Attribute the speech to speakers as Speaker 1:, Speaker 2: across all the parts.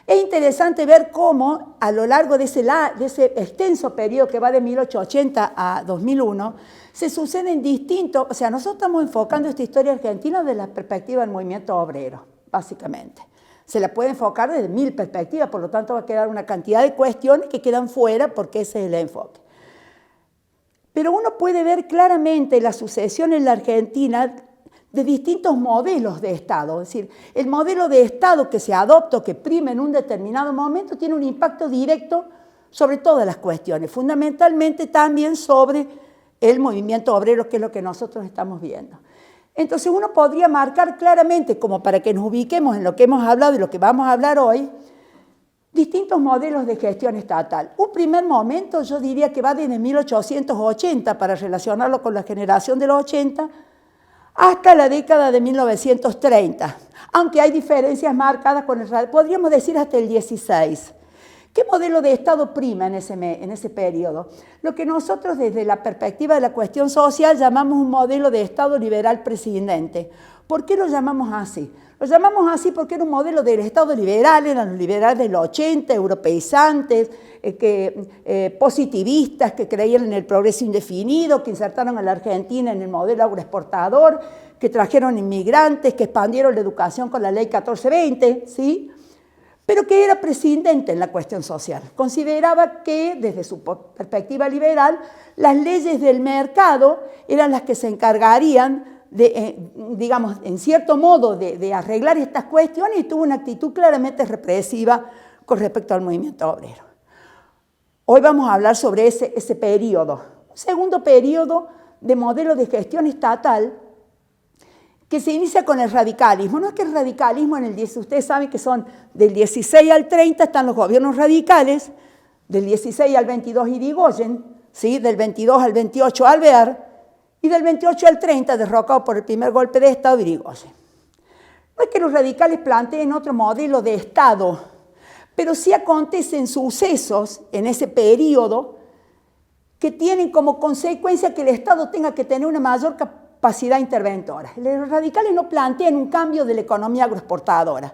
Speaker 1: Es interesante ver cómo a lo largo de ese extenso periodo que va de 1880 a 2001, se suceden distintos, o sea, nosotros estamos enfocando esta historia argentina desde la perspectiva del movimiento obrero, básicamente. Se la puede enfocar desde 1000 perspectivas, por lo tanto va a quedar una cantidad de cuestiones que quedan fuera porque ese es el enfoque. Pero uno puede ver claramente la sucesión en la Argentina de distintos modelos de Estado. Es decir, el modelo de Estado que se adopta o que prima en un determinado momento tiene un impacto directo sobre todas las cuestiones, fundamentalmente también sobre el movimiento obrero, que es lo que nosotros estamos viendo. Entonces uno podría marcar claramente, como para que nos ubiquemos en lo que hemos hablado y lo que vamos a hablar hoy, distintos modelos de gestión estatal. Un primer momento yo diría que va desde 1880, para relacionarlo con la generación de los 80, hasta la década de 1930, aunque hay diferencias marcadas con podríamos decir hasta el 16. ¿Qué modelo de Estado prima en ese periodo? Lo que nosotros desde la perspectiva de la cuestión social llamamos un modelo de Estado liberal presidente. ¿Por qué lo llamamos así? Lo llamamos así porque era un modelo del Estado liberal, eran los liberales del 80, europeizantes, positivistas que creían en el progreso indefinido, que insertaron a la Argentina en el modelo agroexportador, que trajeron inmigrantes, que expandieron la educación con la ley 1420, ¿sí? Pero que era prescindente en la cuestión social. Consideraba que, desde su perspectiva liberal, las leyes del mercado eran las que se encargarían de, digamos, en cierto modo, de arreglar estas cuestiones, y tuvo una actitud claramente represiva con respecto al movimiento obrero. Hoy vamos a hablar sobre ese periodo. Un segundo periodo de modelo de gestión estatal que se inicia con el radicalismo. No es que el radicalismo en el 10, ustedes saben que son del 16 al 30 están los gobiernos radicales, del 16 al 22 Irigoyen, ¿sí? Del 22 al 28 Alvear, y del 28 al 30 derrocado por el primer golpe de Estado Irigoyen. No es que los radicales planteen otro modelo de Estado, pero sí acontecen sucesos en ese periodo que tienen como consecuencia que el Estado tenga que tener una mayor capacidad interventora. Los radicales no plantean un cambio de la economía agroexportadora.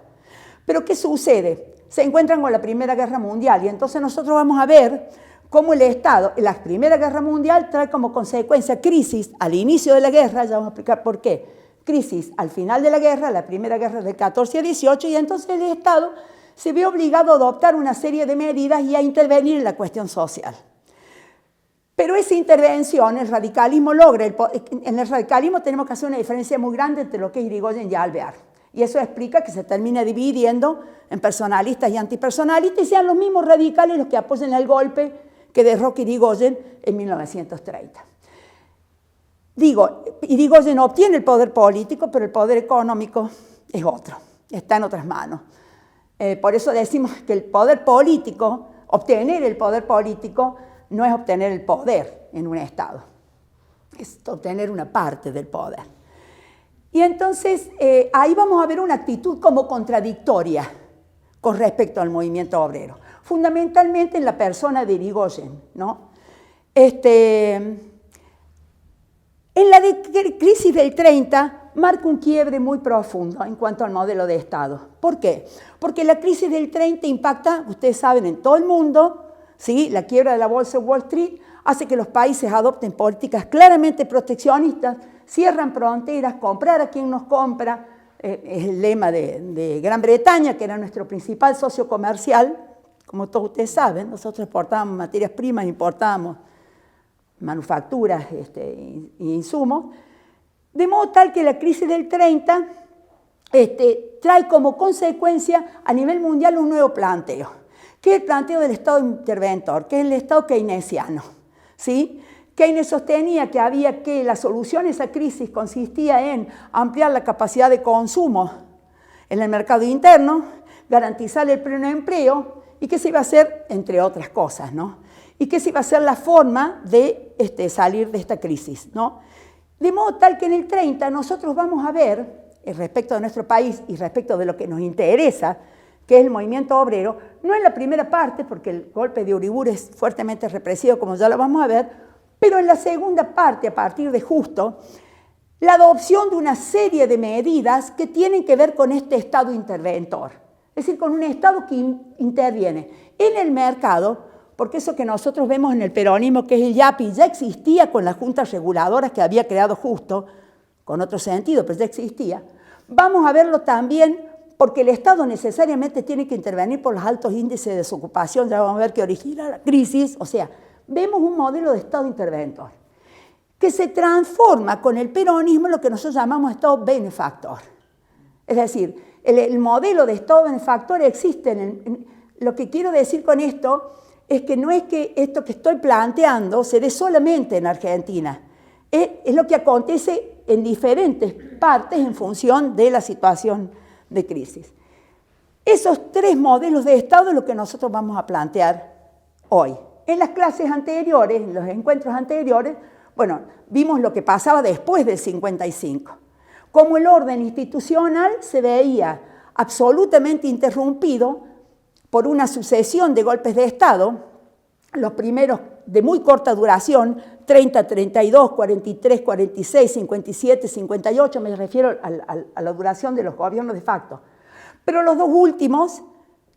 Speaker 1: Pero ¿qué sucede? Se encuentran con la Primera Guerra Mundial y entonces nosotros vamos a ver cómo el Estado, en la Primera Guerra Mundial, trae como consecuencia crisis al inicio de la guerra, ya vamos a explicar por qué, crisis al final de la guerra, la Primera Guerra del 14 a 18, y entonces el Estado se ve obligado a adoptar una serie de medidas y a intervenir en la cuestión social. Pero esa intervención, el radicalismo logra, en el radicalismo tenemos que hacer una diferencia muy grande entre lo que es Irigoyen y Alvear. Y eso explica que se termina dividiendo en personalistas y antipersonalistas y sean los mismos radicales los que apoyen el golpe que derroca Irigoyen en 1930. Digo, Irigoyen obtiene el poder político, pero el poder económico es otro, está en otras manos. Por eso decimos que el poder político, obtener el poder político, no es obtener el poder en un Estado, es obtener una parte del poder. Y entonces ahí vamos a ver una actitud como contradictoria con respecto al movimiento obrero, fundamentalmente en la persona de Irigoyen, ¿no? En la crisis del 30 marca un quiebre muy profundo en cuanto al modelo de Estado. ¿Por qué? Porque la crisis del 30 impacta, ustedes saben, en todo el mundo. ¿Sí? La quiebra de la bolsa de Wall Street hace que los países adopten políticas claramente proteccionistas, cierran fronteras, comprar a quien nos compra, es el lema de Gran Bretaña, que era nuestro principal socio comercial. Como todos ustedes saben, nosotros exportábamos materias primas, importábamos manufacturas e insumos, de modo tal que la crisis del 30 trae como consecuencia a nivel mundial un nuevo planteo, que es el planteo del Estado interventor, que es el Estado keynesiano, ¿sí? Keynes sostenía que la solución a esa crisis consistía en ampliar la capacidad de consumo en el mercado interno, garantizar el pleno empleo y que se iba a hacer, entre otras cosas, ¿no? Y que se iba a hacer la forma de salir de esta crisis, ¿no? De modo tal que en el 30 nosotros vamos a ver, respecto de nuestro país y respecto de lo que nos interesa, que es el movimiento obrero, no en la primera parte, porque el golpe de Uriburu es fuertemente represivo, como ya lo vamos a ver, pero en la segunda parte, a partir de justo, la adopción de una serie de medidas que tienen que ver con este Estado interventor. Es decir, con un Estado que interviene en el mercado, porque eso que nosotros vemos en el peronismo, que es el IAPI, ya existía con las juntas reguladoras que había creado Justo, con otro sentido, pero ya existía. Vamos a verlo también porque el Estado necesariamente tiene que intervenir por los altos índices de desocupación, ya vamos a ver que origina la crisis, o sea, vemos un modelo de Estado interventor, que se transforma con el peronismo en lo que nosotros llamamos Estado benefactor. Es decir, el modelo de Estado benefactor existe lo que quiero decir con esto es que no es que esto que estoy planteando se dé solamente en Argentina, es lo que acontece en diferentes partes en función de la situación de crisis. Esos tres modelos de Estado es lo que nosotros vamos a plantear hoy. En las clases anteriores, en los encuentros anteriores, bueno, vimos lo que pasaba después del 55. Cómo el orden institucional se veía absolutamente interrumpido por una sucesión de golpes de Estado, los primeros de muy corta duración, 30, 32, 43, 46, 57, 58, me refiero a la duración de los gobiernos de facto. Pero los dos últimos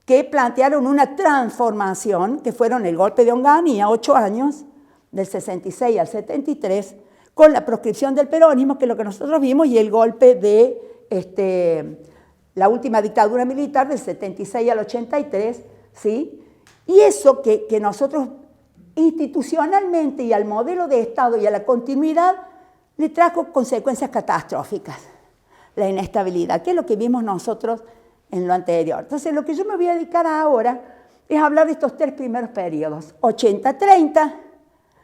Speaker 1: que plantearon una transformación, que fueron el golpe de Onganía, 8 años, del 66 al 73, con la proscripción del peronismo, que es lo que nosotros vimos, y el golpe de la última dictadura militar del 76 al 83, ¿sí? Y eso que nosotros institucionalmente y al modelo de Estado y a la continuidad le trajo consecuencias catastróficas, la inestabilidad, que es lo que vimos nosotros en lo anterior. Entonces, lo que yo me voy a dedicar ahora es hablar de estos tres primeros periodos, 80-30,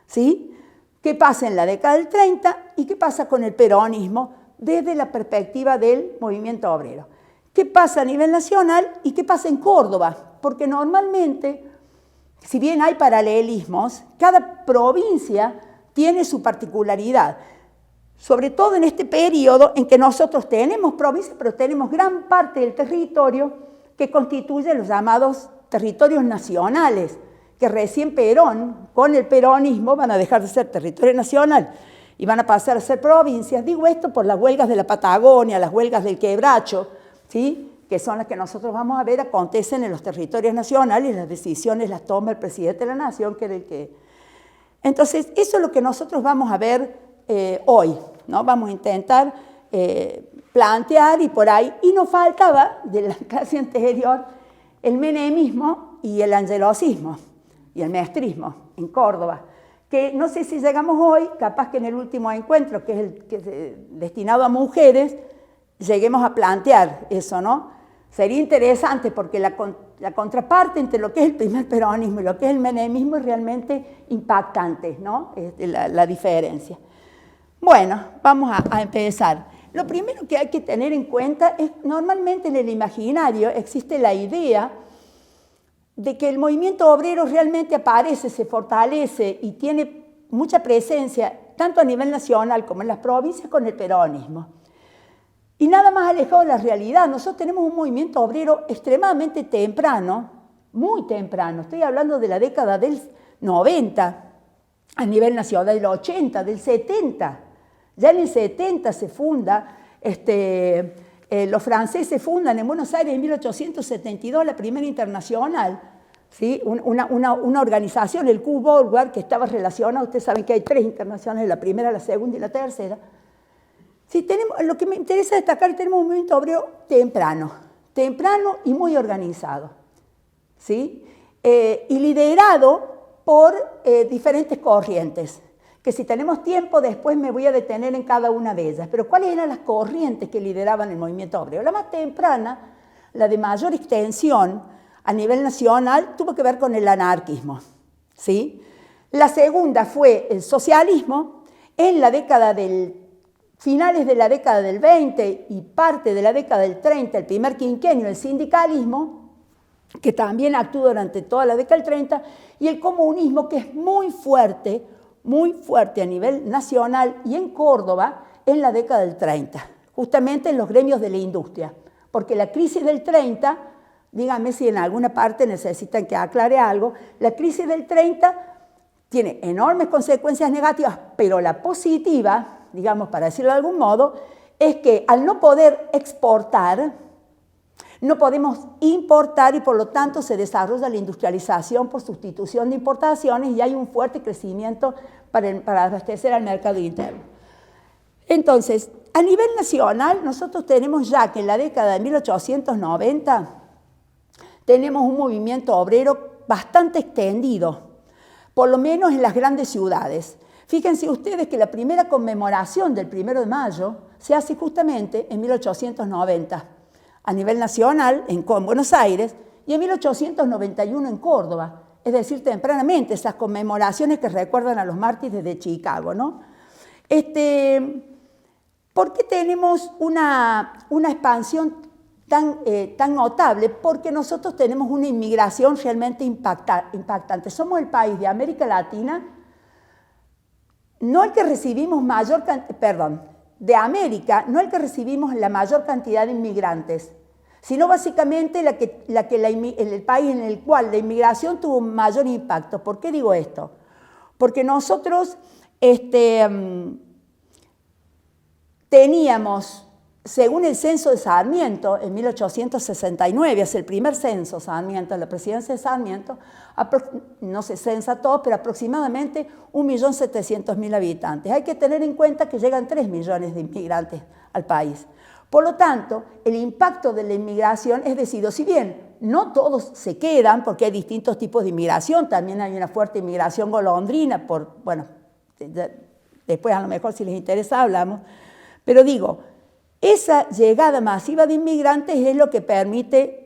Speaker 1: ¿sí? ¿Qué pasa en la década del 30 y qué pasa con el peronismo desde la perspectiva del movimiento obrero? ¿Qué pasa a nivel nacional y qué pasa en Córdoba? Porque normalmente, si bien hay paralelismos, cada provincia tiene su particularidad. Sobre todo en este periodo en que nosotros tenemos provincias, pero tenemos gran parte del territorio que constituye los llamados territorios nacionales, que recién Perón, con el peronismo, van a dejar de ser territorio nacional y van a pasar a ser provincias. Digo esto por las huelgas de la Patagonia, las huelgas del Quebracho, ¿sí? Que son las que nosotros vamos a ver acontecen en los territorios nacionales, las decisiones las toma el presidente de la Nación, que era el que... Entonces, eso es lo que nosotros vamos a ver hoy, ¿no? Vamos a intentar plantear y por ahí, y nos faltaba de la clase anterior el menemismo y el angelosismo y el maestrismo en Córdoba, que no sé si llegamos hoy, capaz que en el último encuentro, que es el que es destinado a mujeres, lleguemos a plantear eso, ¿no? Sería interesante porque la contraparte entre lo que es el primer peronismo y lo que es el menemismo es realmente impactante, ¿no? La diferencia. Bueno, vamos a empezar. Lo primero que hay que tener en cuenta es, normalmente en el imaginario existe la idea de que el movimiento obrero realmente aparece, se fortalece y tiene mucha presencia, tanto a nivel nacional como en las provincias, con el peronismo. Y nada más alejado de la realidad. Nosotros tenemos un movimiento obrero extremadamente temprano, muy temprano. Estoy hablando de la década del 90, a nivel nacional, del 80, del 70. Ya en el 70 se funda, los franceses fundan en Buenos Aires en 1872 la primera internacional, ¿sí? Una organización, el Q-Boulevard, que estaba relacionada, ustedes saben que hay 3 internacionales, la primera, la segunda y la tercera. Sí, lo que me interesa destacar, tenemos un movimiento obrero temprano y muy organizado, ¿sí? Y liderado por diferentes corrientes, que si tenemos tiempo después me voy a detener en cada una de ellas. Pero ¿cuáles eran las corrientes que lideraban el movimiento obrero? La más temprana, la de mayor extensión a nivel nacional, tuvo que ver con el anarquismo, ¿sí? La segunda fue el socialismo. En la década finales de la década del 20 y parte de la década del 30, el primer quinquenio, el sindicalismo, que también actuó durante toda la década del 30, y el comunismo, que es muy fuerte a nivel nacional y en Córdoba en la década del 30, justamente en los gremios de la industria. Porque la crisis del 30, díganme si en alguna parte necesitan que aclare algo, la crisis del 30 tiene enormes consecuencias negativas, pero la positiva, digamos, para decirlo de algún modo, es que al no poder exportar, no podemos importar y por lo tanto se desarrolla la industrialización por sustitución de importaciones y hay un fuerte crecimiento para abastecer al mercado interno. Entonces, a nivel nacional, nosotros tenemos ya que en la década de 1890 tenemos un movimiento obrero bastante extendido, por lo menos en las grandes ciudades. Fíjense ustedes que la primera conmemoración del 1 de mayo se hace justamente en 1890, a nivel nacional, en Buenos Aires, y en 1891 en Córdoba, es decir, tempranamente, esas conmemoraciones que recuerdan a los mártires de Chicago, ¿no? ¿Por qué tenemos una expansión tan notable? Porque nosotros tenemos una inmigración realmente impactante. Somos el país de América Latina, no el que recibimos de América, no el que recibimos la mayor cantidad de inmigrantes, sino básicamente el país en el cual la inmigración tuvo un mayor impacto. ¿Por qué digo esto? Porque nosotros teníamos, según el censo de Sarmiento, en 1869, es el primer censo Sarmiento, la presidencia de Sarmiento, no se censa todo, pero aproximadamente 1.700.000 habitantes. Hay que tener en cuenta que llegan 3 millones de inmigrantes al país. Por lo tanto, el impacto de la inmigración es decidido, si bien no todos se quedan, porque hay distintos tipos de inmigración, también hay una fuerte inmigración golondrina, después a lo mejor si les interesa hablamos, pero digo, esa llegada masiva de inmigrantes es lo que permite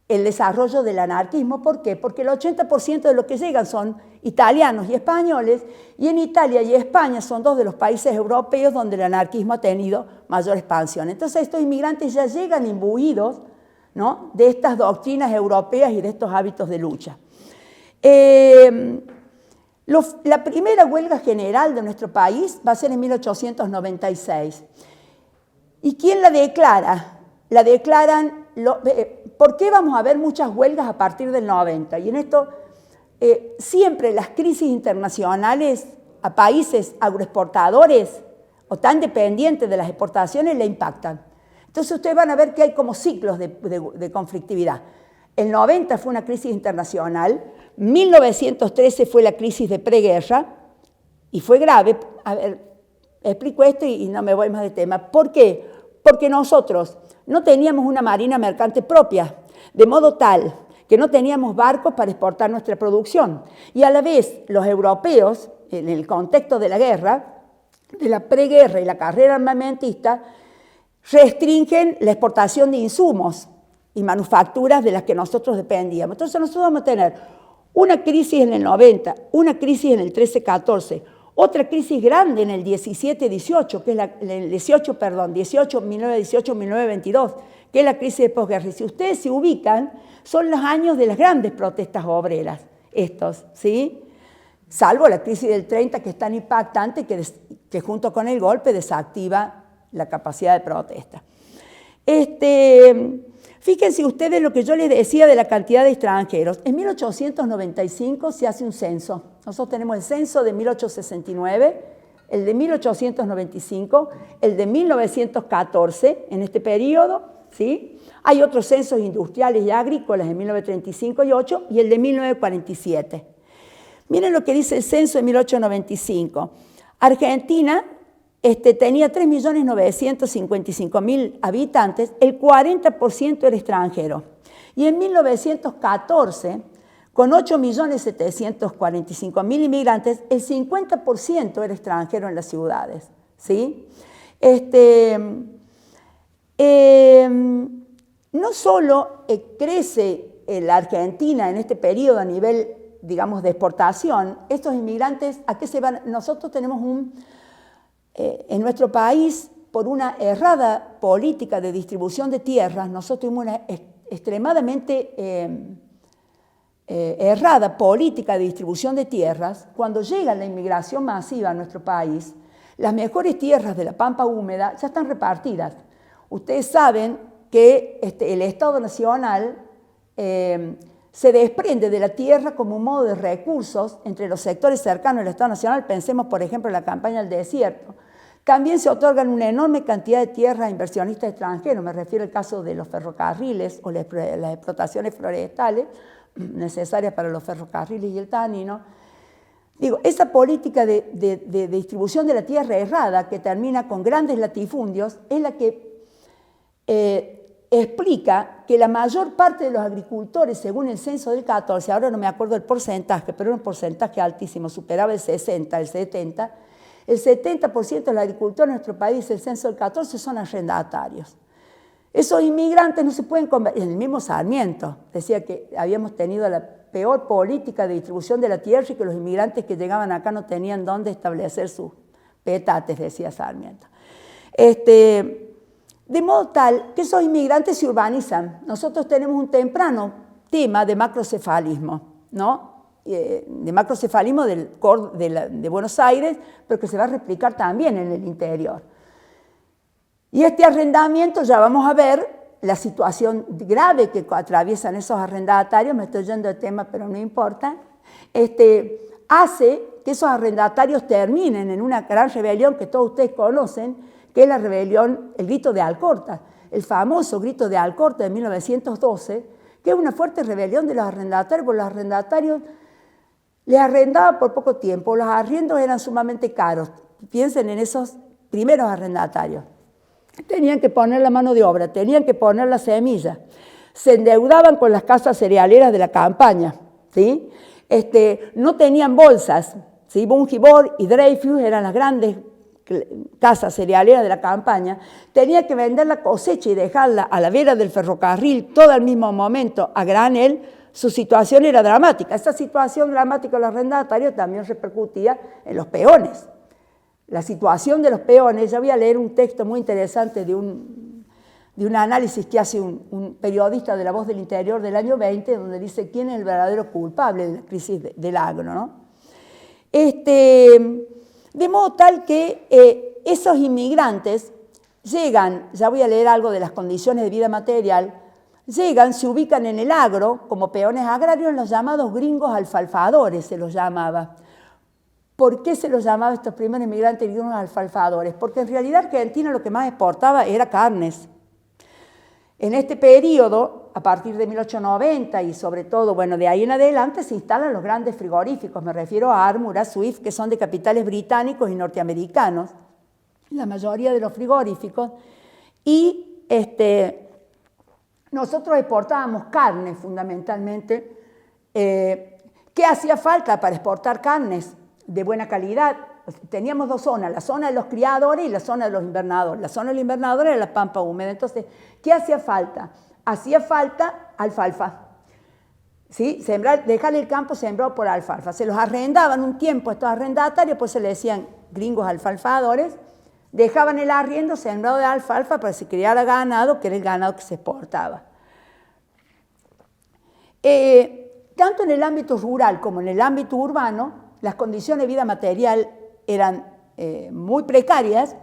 Speaker 1: el desarrollo del anarquismo. ¿Por qué? Porque el 80% de los que llegan son italianos y españoles, y en Italia y España son 2 de los países europeos donde el anarquismo ha tenido mayor expansión. Entonces estos inmigrantes ya llegan imbuidos, ¿no?, de estas doctrinas europeas y de estos hábitos de lucha. La primera huelga general de nuestro país va a ser en 1896. ¿Y quién la declara? La declaran, ¿por qué vamos a ver muchas huelgas a partir del 90? Y en esto, siempre las crisis internacionales a países agroexportadores o tan dependientes de las exportaciones le impactan. Entonces ustedes van a ver que hay como ciclos de conflictividad. El 90 fue una crisis internacional, 1913 fue la crisis de preguerra y fue grave. A ver, explico esto y no me voy más de tema. ¿Por qué? Porque nosotros no teníamos una marina mercante propia, de modo tal que no teníamos barcos para exportar nuestra producción. Y a la vez los europeos, en el contexto de la guerra, de la preguerra y la carrera armamentista, restringen la exportación de insumos y manufacturas de las que nosotros dependíamos. Entonces nosotros vamos a tener una crisis en el 90, una crisis en el 13-14, otra crisis grande en el 17-18, que es el 1918-1922, que es la crisis de posguerra. Y si ustedes se ubican, son los años de las grandes protestas obreras, estos, ¿sí? Salvo la crisis del 30, que es tan impactante que junto con el golpe desactiva la capacidad de protesta. Fíjense ustedes lo que yo les decía de la cantidad de extranjeros. En 1895 se hace un censo. Nosotros tenemos el censo de 1869, el de 1895, el de 1914 en este periodo, ¿sí? Hay otros censos industriales y agrícolas en 1935 y 8 y el de 1947. Miren lo que dice el censo de 1895. Argentina tenía 3.955.000 habitantes, el 40% era extranjero. Y en 1914, con 8.745.000 inmigrantes, el 50% era extranjero en las ciudades, ¿sí? No solo crece la Argentina en este periodo a nivel, digamos, de exportación, estos inmigrantes, ¿a qué se van? Nosotros tenemos en nuestro país, por una errada política de distribución de tierras, nosotros tuvimos una extremadamente errada política de distribución de tierras. Cuando llega la inmigración masiva a nuestro país, las mejores tierras de la pampa húmeda ya están repartidas. Ustedes saben que el Estado Nacional se desprende de la tierra como un modo de recursos entre los sectores cercanos al Estado Nacional. Pensemos, por ejemplo, en la campaña del desierto. También se otorgan una enorme cantidad de tierras a inversionistas extranjeros, me refiero al caso de los ferrocarriles o las explotaciones forestales necesarias para los ferrocarriles y el tanino. Digo, esa política de distribución de la tierra errada que termina con grandes latifundios es la que explica que la mayor parte de los agricultores, según el censo del 14, ahora no me acuerdo el porcentaje, pero era un porcentaje altísimo, superaba el 60, el 70%, el 70% de los agricultores en nuestro país, el censo del 14, son arrendatarios. Esos inmigrantes no se pueden convertir, el mismo Sarmiento decía que habíamos tenido la peor política de distribución de la tierra y que los inmigrantes que llegaban acá no tenían dónde establecer sus petates, decía Sarmiento. De modo tal que esos inmigrantes se urbanizan. Nosotros tenemos un temprano tema de macrocefalismo, ¿no? De macrocefalismo de Buenos Aires, pero que se va a replicar también en el interior. Y este arrendamiento, ya vamos a ver la situación grave que atraviesan esos arrendatarios, me estoy yendo de tema, pero no importa, hace que esos arrendatarios terminen en una gran rebelión que todos ustedes conocen, que es la rebelión, el grito de Alcorta, el famoso grito de Alcorta de 1912, que es una fuerte rebelión de los arrendatarios, porque los arrendatarios les arrendaban por poco tiempo, los arriendos eran sumamente caros. Piensen en esos primeros arrendatarios. Tenían que poner la mano de obra, tenían que poner la semilla, se endeudaban con las casas cerealeras de la campaña, ¿sí? No tenían bolsas, ¿sí? Bungibor y Dreyfus eran las grandes casas cerealeras de la campaña, tenían que vender la cosecha y dejarla a la vera del ferrocarril todo al mismo momento a granel. Su situación era dramática. Esa situación dramática de los arrendatarios también repercutía en los peones. La situación de los peones, ya voy a leer un texto muy interesante de un análisis que hace un periodista de La Voz del Interior del año 20, donde dice quién es el verdadero culpable de la crisis del agro, ¿no? De modo tal que esos inmigrantes llegan, ya voy a leer algo de las condiciones de vida material, llegan, se ubican en el agro como peones agrarios, los llamados gringos alfalfadores se los llamaba. ¿Por qué se los llamaba estos primeros inmigrantes gringos alfalfadores? Porque en realidad Argentina lo que más exportaba era carnes. En este periodo, a partir de 1890 y sobre todo, bueno, de ahí en adelante se instalan los grandes frigoríficos, me refiero a Armour, a Swift, que son de capitales británicos y norteamericanos, la mayoría de los frigoríficos, y nosotros exportábamos carne fundamentalmente. ¿Qué hacía falta para exportar carnes de buena calidad? Teníamos dos zonas, la zona de los criadores y la zona de los invernadores. La zona de los invernadores era la pampa húmeda. Entonces, ¿qué hacía falta? Hacía falta alfalfa. ¿Sí? Dejar el campo sembrado por alfalfa. Se los arrendaban un tiempo estos arrendatarios, pues se les decían gringos alfalfadores, dejaban el arriendo sembrado de alfalfa para que se criara ganado, que era el ganado que se exportaba. Tanto en el ámbito rural como en el ámbito urbano, las condiciones de vida material eran muy precarias.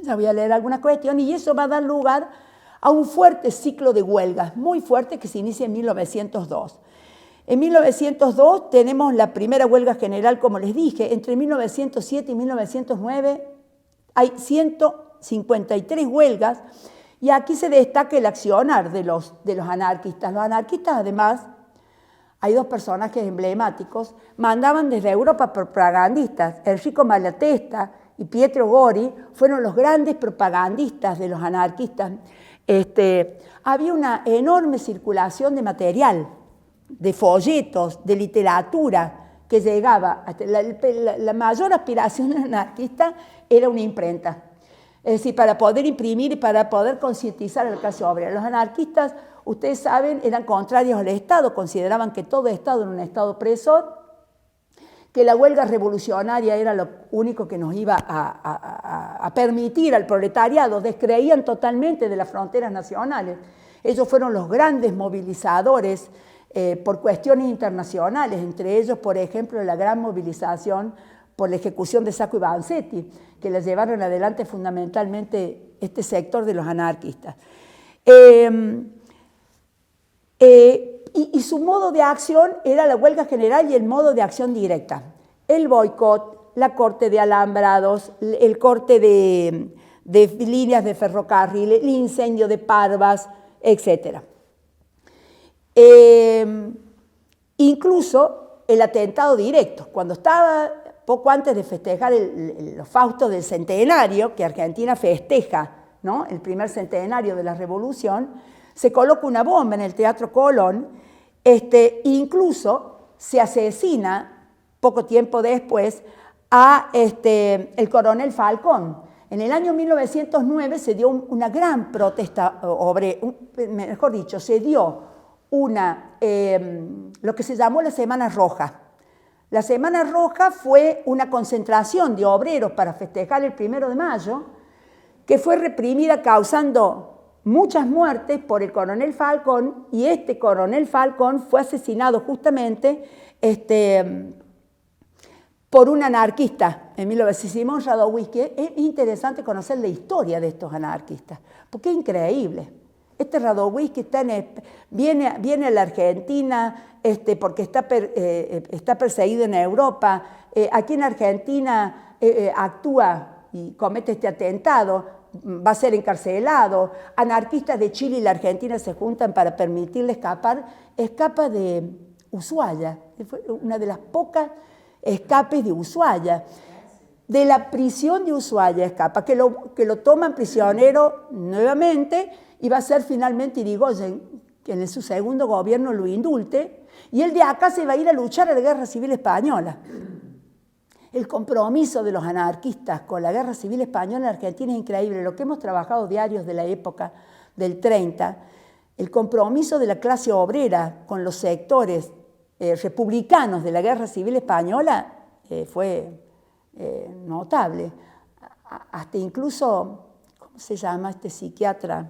Speaker 1: Ya voy a leer algunas cuestiones, y eso va a dar lugar a un fuerte ciclo de huelgas, muy fuerte, que se inicia en 1902. En 1902 tenemos la primera huelga general, como les dije. Entre 1907 y 1909 hay 153 huelgas, y aquí se destaca el accionar de los anarquistas. Los anarquistas, además, hay dos personajes emblemáticos, mandaban desde Europa propagandistas. Enrico Malatesta y Pietro Gori fueron los grandes propagandistas de los anarquistas. Había una enorme circulación de material, de folletos, de literatura que llegaba. La mayor aspiración del anarquista era una imprenta. Es decir, para poder imprimir y para poder concientizar a la clase obrera. Los anarquistas, ustedes saben, eran contrarios al Estado, consideraban que todo Estado era un Estado opresor, que la huelga revolucionaria era lo único que nos iba a permitir al proletariado. Descreían totalmente de las fronteras nacionales. Ellos fueron los grandes movilizadores por cuestiones internacionales, entre ellos, por ejemplo, la gran movilización por la ejecución de Sacco y Vanzetti, que la llevaron adelante fundamentalmente este sector de los anarquistas. Y su modo de acción era la huelga general y el modo de acción directa. El boicot, la corte de alambrados, el corte de líneas de ferrocarril, el incendio de Parvas, etc. Incluso el atentado directo, cuando estaba poco antes de festejar los faustos del centenario, que Argentina festeja, ¿no?, el primer centenario de la Revolución, se coloca una bomba en el Teatro Colón, incluso se asesina poco tiempo después a el coronel Falcón. En el año 1909 se dio una gran protesta obrera, mejor dicho, se dio lo que se llamó la Semana Roja. La Semana Roja fue una concentración de obreros para festejar el 1 de mayo, que fue reprimida causando muchas muertes por el coronel Falcón, y este coronel Falcón fue asesinado justamente por un anarquista en 1900, Simón Radowiski. Es interesante conocer la historia de estos anarquistas, porque es increíble. Este Radowiski viene a la Argentina porque está perseguido en Europa. Aquí en Argentina actúa y comete este atentado, va a ser encarcelado. Anarquistas de Chile y la Argentina se juntan para permitirle escapar. Escapa de Ushuaia, fue una de las pocas escapes de Ushuaia. De la prisión de Ushuaia escapa, que lo toman prisionero nuevamente, y va a ser finalmente Irigoyen, que en su segundo gobierno lo indulte, y él de acá se va a ir a luchar a la Guerra Civil Española. El compromiso de los anarquistas con la Guerra Civil Española en Argentina es increíble. Lo que hemos trabajado diarios de la época del 30, el compromiso de la clase obrera con los sectores republicanos de la Guerra Civil Española fue notable. Hasta incluso, ¿cómo se llama este psiquiatra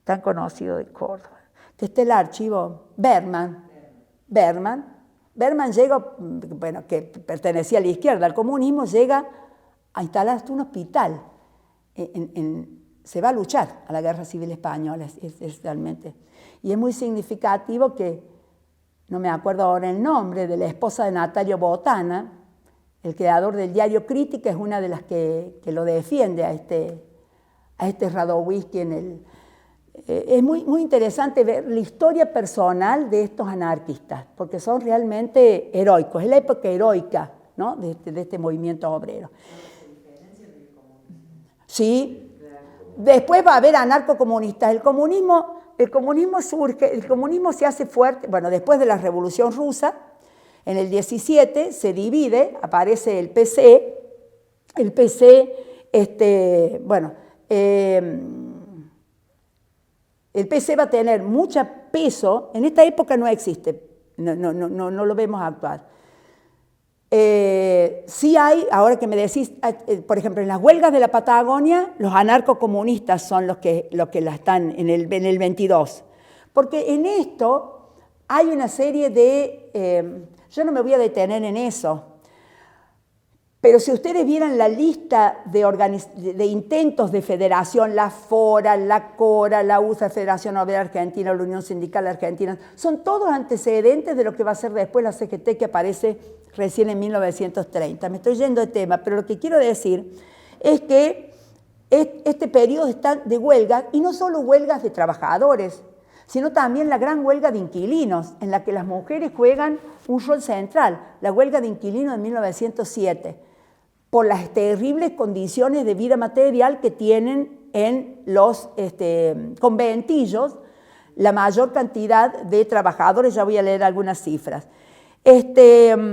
Speaker 1: tan conocido de Córdoba? Que está el archivo Berman llega, bueno, que pertenecía a la izquierda, al comunismo, llega a instalar hasta un hospital. Se va a luchar a la Guerra Civil Española, es realmente. Y es muy significativo que, no me acuerdo ahora el nombre, de la esposa de Natalio Botana, el creador del diario Crítica, es una de las que lo defiende a este Radowiski en el... Es muy interesante ver la historia personal de estos anarquistas, porque son realmente heroicos. Es la época heroica, ¿no?, de este movimiento obrero. Sí, después va a haber anarcocomunistas. El comunismo surge, el comunismo se hace fuerte, bueno, después de la Revolución Rusa, en el 17 se divide, aparece el PC, el PC va a tener mucho peso. En esta época no existe, no lo vemos actuar. Sí hay, ahora que me decís, por ejemplo, en las huelgas de la Patagonia, los anarcocomunistas son los que la están en el 22. Porque en esto hay una serie de... yo no me voy a detener en eso, pero si ustedes vieran la lista de intentos de federación, la FORA, la CORA, la USA, Federación Obrera Argentina, la Unión Sindical Argentina, son todos antecedentes de lo que va a ser después la CGT, que aparece recién en 1930. Me estoy yendo de tema, pero lo que quiero decir es que este periodo está de huelga, y no solo huelgas de trabajadores, sino también la gran huelga de inquilinos, en la que las mujeres juegan un rol central, la huelga de inquilinos de 1907, por las terribles condiciones de vida material que tienen en los conventillos la mayor cantidad de trabajadores. Ya voy a leer algunas cifras. ¿Qué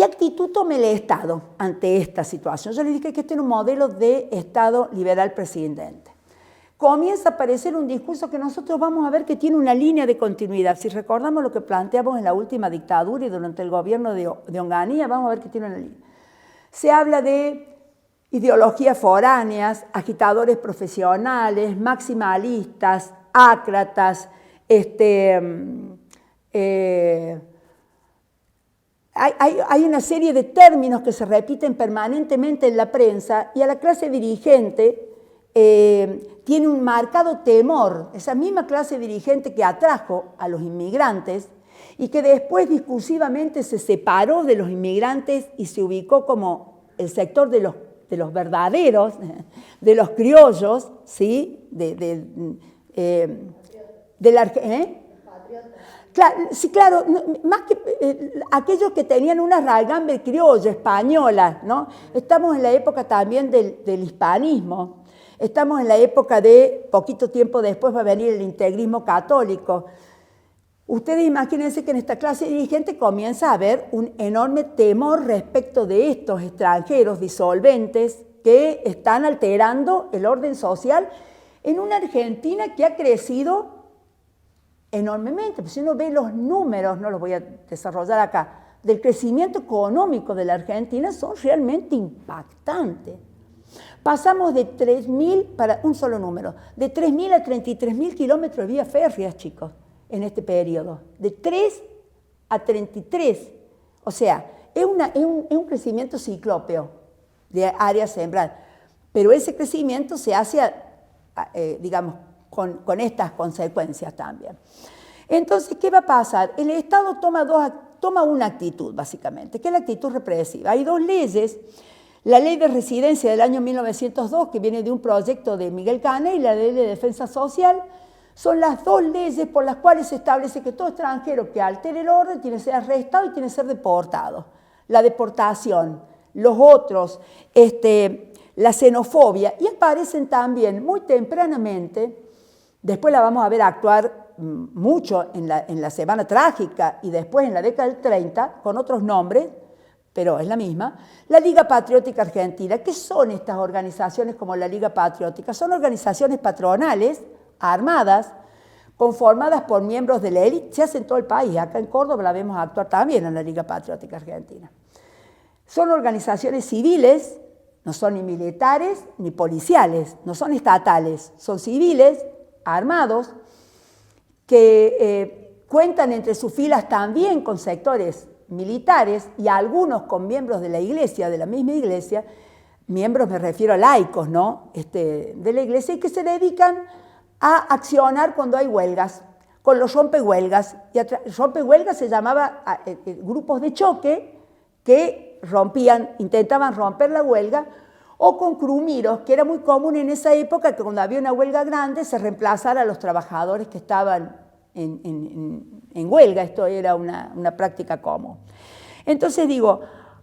Speaker 1: actitud toma el Estado ante esta situación? Yo les dije que este es un modelo de Estado liberal prescindente. Comienza a aparecer un discurso que nosotros vamos a ver que tiene una línea de continuidad. Si recordamos lo que planteamos en la última dictadura y durante el gobierno de Onganía, vamos a ver que tiene una línea. Se habla de ideologías foráneas, agitadores profesionales, maximalistas, ácratas, hay una serie de términos que se repiten permanentemente en la prensa, y a la clase dirigente tiene un marcado temor, esa misma clase dirigente que atrajo a los inmigrantes y que después discursivamente se separó de los inmigrantes y se ubicó como el sector de los verdaderos, de los criollos, ¿sí? Claro, sí, claro, más que aquellos que tenían una raigambre criolla, española, ¿no? Estamos en la época también del hispanismo, estamos en la época de, poquito tiempo después va a venir el integrismo católico. Ustedes imagínense que en esta clase dirigente comienza a haber un enorme temor respecto de estos extranjeros disolventes que están alterando el orden social en una Argentina que ha crecido enormemente. Pues si uno ve los números, no los voy a desarrollar acá, del crecimiento económico de la Argentina son realmente impactantes. Pasamos de 3.000, para un solo número, de 3.000 a 33.000 kilómetros de vías férreas, chicos, en este periodo. De 3 a 33. O sea, es un crecimiento ciclópeo de áreas sembradas. Pero ese crecimiento se hace, digamos, con estas consecuencias también. Entonces, ¿qué va a pasar? El Estado toma una actitud, básicamente, que es la actitud represiva. Hay dos leyes, la Ley de Residencia del año 1902, que viene de un proyecto de Miguel Cané, y la Ley de Defensa Social, son las dos leyes por las cuales se establece que todo extranjero que altere el orden tiene que ser arrestado y tiene que ser deportado. La deportación, los otros, la xenofobia, y aparecen también muy tempranamente. Después la vamos a ver actuar mucho en la Semana Trágica y después en la década del 30, con otros nombres, pero es la misma, la Liga Patriótica Argentina. ¿Qué son estas organizaciones como la Liga Patriótica? Son organizaciones patronales, armadas, conformadas por miembros de la élite, se hace en todo el país, acá en Córdoba la vemos actuar también en la Liga Patriótica Argentina. Son organizaciones civiles, no son ni militares ni policiales, no son estatales, son civiles, armados, que cuentan entre sus filas también con sectores militares y algunos con miembros de la iglesia, de la misma iglesia, miembros me refiero a laicos, ¿no? De la iglesia, y que se dedican a accionar cuando hay huelgas, con los rompehuelgas. Y rompehuelgas se llamaba grupos de choque que intentaban romper la huelga, o con crumiros, que era muy común en esa época que cuando había una huelga grande se reemplazara a los trabajadores que estaban en huelga. Esto era una práctica común. Entonces digo,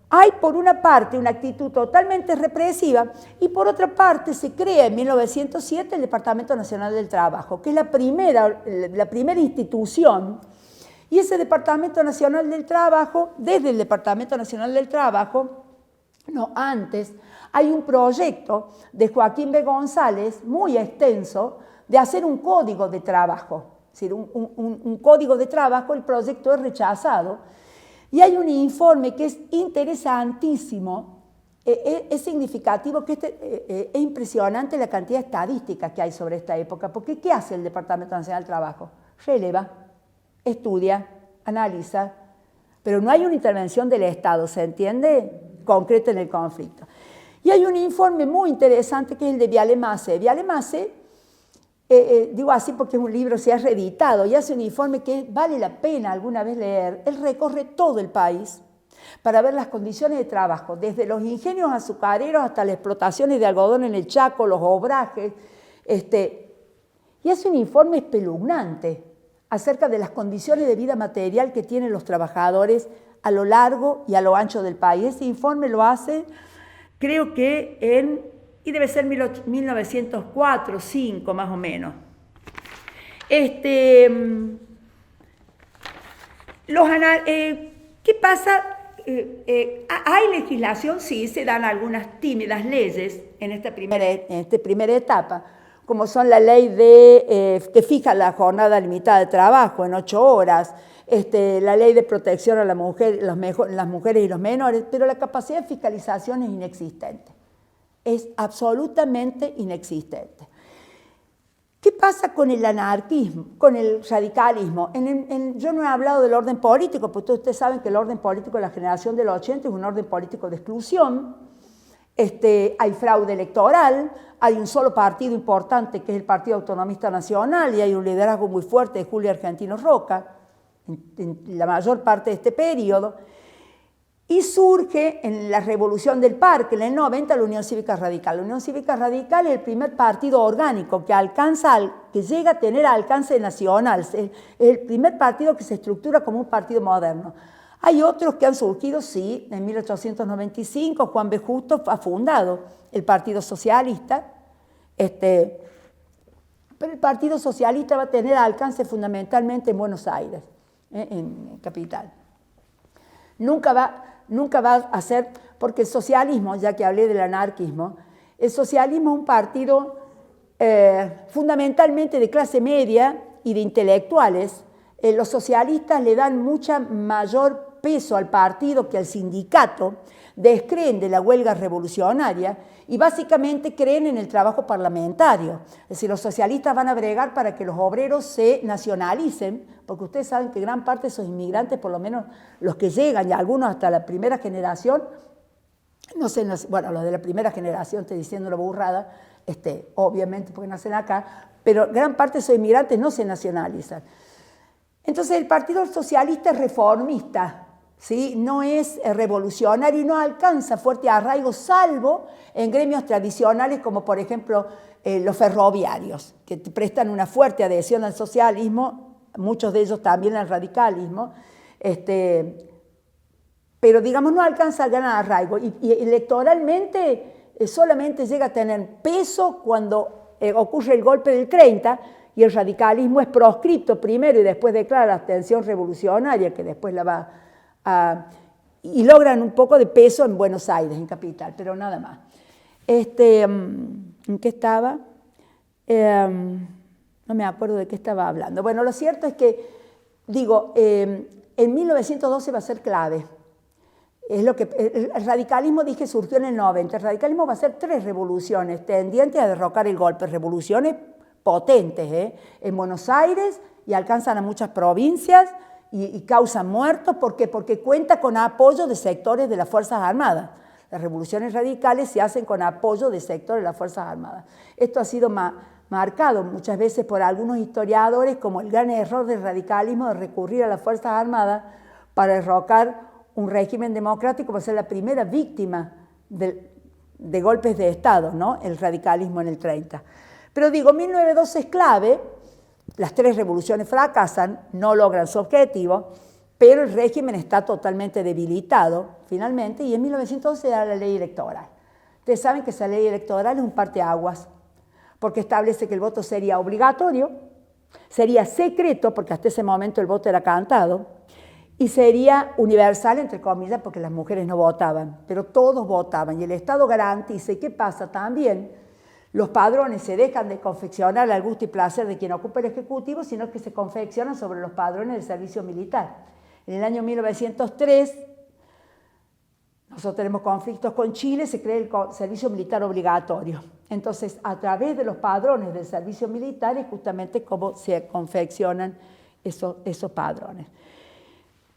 Speaker 1: hay por una parte una actitud totalmente represiva y por otra parte se crea en 1907 el Departamento Nacional del Trabajo, que es la primera institución. Y ese Departamento Nacional del Trabajo, desde el Departamento Nacional del Trabajo, no antes, hay un proyecto de Joaquín B. González, muy extenso, de hacer un código de trabajo. Es decir, un código de trabajo, el proyecto es rechazado. Y hay un informe que es interesantísimo, es significativo, que es impresionante la cantidad de estadísticas que hay sobre esta época, porque ¿qué hace el Departamento Nacional del Trabajo? Releva, estudia, analiza, pero no hay una intervención del Estado, ¿se entiende? Concreta en el conflicto. Y hay un informe muy interesante que es el de Viale Masse. Viale Masse, digo así porque es un libro, se ha reeditado, y hace un informe que vale la pena alguna vez leer. Él recorre todo el país para ver las condiciones de trabajo, desde los ingenios azucareros hasta las explotaciones de algodón en el Chaco, los obrajes, y hace un informe espeluznante acerca de las condiciones de vida material que tienen los trabajadores a lo largo y a lo ancho del país. Ese informe lo hace, creo que y debe ser 1904, 5 más o menos. ¿Qué pasa? ¿Hay legislación? Sí, se dan algunas tímidas leyes en esta primera etapa, como son la ley que fija la jornada limitada de trabajo en 8 horas, la ley de protección a la mujer, las mujeres y los menores, pero la capacidad de fiscalización es inexistente. Es absolutamente inexistente. ¿Qué pasa con el anarquismo, con el radicalismo? Yo no he hablado del orden político, porque ustedes saben que el orden político de la generación del 80 es un orden político de exclusión. Hay fraude electoral, hay un solo partido importante que es el Partido Autonomista Nacional y hay un liderazgo muy fuerte de Julio Argentino Roca. en la mayor parte de este periodo, y surge en la Revolución del Parque, en el 90, la Unión Cívica Radical. La Unión Cívica Radical es el primer partido orgánico que llega a tener alcance nacional. Es el primer partido que se estructura como un partido moderno. Hay otros que han surgido, sí, en 1895 Juan B. Justo ha fundado el Partido Socialista, pero el Partido Socialista va a tener alcance fundamentalmente en Buenos Aires, en capital. Nunca va a ser, porque el socialismo, ya que hablé del anarquismo, el socialismo es un partido fundamentalmente de clase media y de intelectuales. Los socialistas le dan mucha mayor peso al partido que al sindicato, descreen de la huelga revolucionaria y básicamente creen en el trabajo parlamentario. Es decir, los socialistas van a bregar para que los obreros se nacionalicen, porque ustedes saben que gran parte de esos inmigrantes, por lo menos los que llegan, y algunos hasta la primera generación, bueno, los de la primera generación, estoy diciendo la burrada, obviamente porque nacen acá, pero gran parte de esos inmigrantes no se nacionalizan. Entonces el Partido Socialista es reformista, ¿sí? No es revolucionario y no alcanza fuerte arraigo, salvo en gremios tradicionales como por ejemplo los ferroviarios, que prestan una fuerte adhesión al socialismo, muchos de ellos también al radicalismo, pero digamos no alcanza gran arraigo y electoralmente solamente llega a tener peso cuando ocurre el golpe del 30 y el radicalismo es proscripto primero y después declara la abstención revolucionaria, que después la va a... y logran un poco de peso en Buenos Aires, en capital, pero nada más. ¿En qué estaba? No me acuerdo de qué estaba hablando. Bueno, lo cierto es que, digo, en 1912 va a ser clave. Es lo que, el radicalismo, dije, surgió en el 90. El radicalismo va a ser 3 revoluciones tendientes a derrocar el golpe, revoluciones potentes, en Buenos Aires, y alcanzan a muchas provincias y causan muertos. ¿Por qué? Porque cuenta con apoyo de sectores de las Fuerzas Armadas. Las revoluciones radicales se hacen con apoyo de sectores de las Fuerzas Armadas. Esto ha sido marcado muchas veces por algunos historiadores como el gran error del radicalismo de recurrir a las Fuerzas Armadas para derrocar un régimen democrático, para ser la primera víctima de golpes de Estado, ¿no? El radicalismo en el 30. Pero digo, 1912 es clave, las 3 revoluciones fracasan, no logran su objetivo, pero el régimen está totalmente debilitado, finalmente, y en 1912 se da la ley electoral. Ustedes saben que esa ley electoral es un parteaguas, porque establece que el voto sería obligatorio, sería secreto, porque hasta ese momento el voto era cantado, y sería universal, entre comillas, porque las mujeres no votaban, pero todos votaban, y el Estado garantiza. ¿Y qué pasa? También los padrones se dejan de confeccionar al gusto y placer de quien ocupa el Ejecutivo, sino que se confeccionan sobre los padrones del servicio militar. En el año 1903, nosotros tenemos conflictos con Chile, se crea el servicio militar obligatorio. Entonces, a través de los padrones del servicio militar es justamente cómo se confeccionan esos padrones.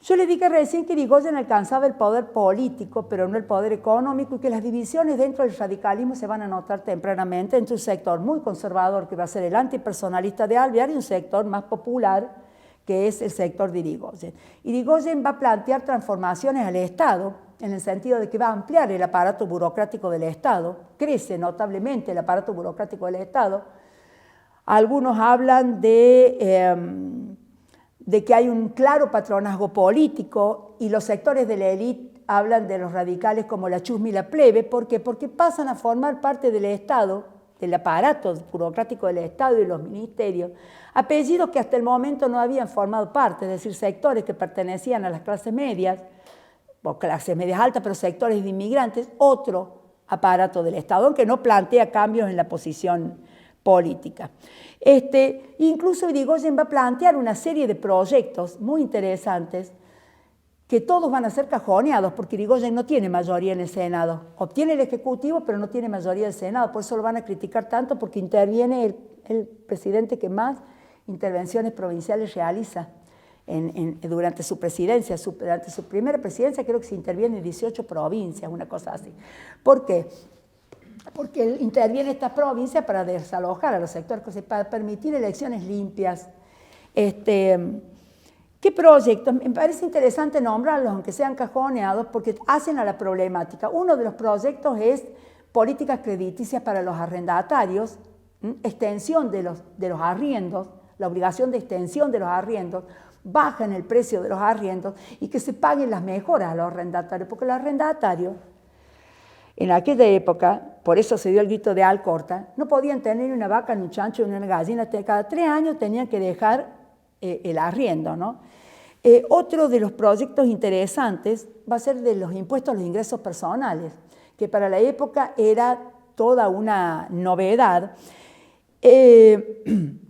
Speaker 1: Yo le dije recién que Irigoyen alcanzaba el poder político, pero no el poder económico, y que las divisiones dentro del radicalismo se van a notar tempranamente entre un sector muy conservador, que va a ser el antipersonalista de Alvear, y un sector más popular, que es el sector de Irigoyen. Irigoyen va a plantear transformaciones al Estado, en el sentido de que va a ampliar el aparato burocrático del Estado, crece notablemente el aparato burocrático del Estado. Algunos hablan de que hay un claro patronazgo político, y los sectores de la élite hablan de los radicales como la chusma y la plebe. ¿Por qué? Porque pasan a formar parte del Estado, del aparato burocrático del Estado y los ministerios, apellidos que hasta el momento no habían formado parte, es decir, sectores que pertenecían a las clases medias, o clases medias altas, pero sectores de inmigrantes, otro aparato del Estado, aunque no plantea cambios en la posición política. Incluso Irigoyen va a plantear una serie de proyectos muy interesantes que todos van a ser cajoneados, porque Irigoyen no tiene mayoría en el Senado. Obtiene el Ejecutivo, pero no tiene mayoría en el Senado, por eso lo van a criticar tanto, porque interviene el presidente que más intervenciones provinciales realiza durante su presidencia. Durante su primera presidencia creo que se interviene en 18 provincias, una cosa así. ¿Por qué? Porque él interviene en estas provincias para desalojar a los sectores, para permitir elecciones limpias, que ¿Qué proyectos? Me parece interesante nombrarlos, aunque sean cajoneados, porque hacen a la problemática. Uno de los proyectos es políticas crediticias para los arrendatarios, extensión de los arriendos, la obligación de extensión de los arriendos, bajan el precio de los arriendos y que se paguen las mejoras a los arrendatarios, porque los arrendatarios, en aquella época, por eso se dio el grito de Alcorta, no podían tener una vaca, ni un chancho, ni una gallina, cada 3 años tenían que dejar el arriendo, ¿no? Otro de los proyectos interesantes va a ser de los impuestos a los ingresos personales, que para la época era toda una novedad. El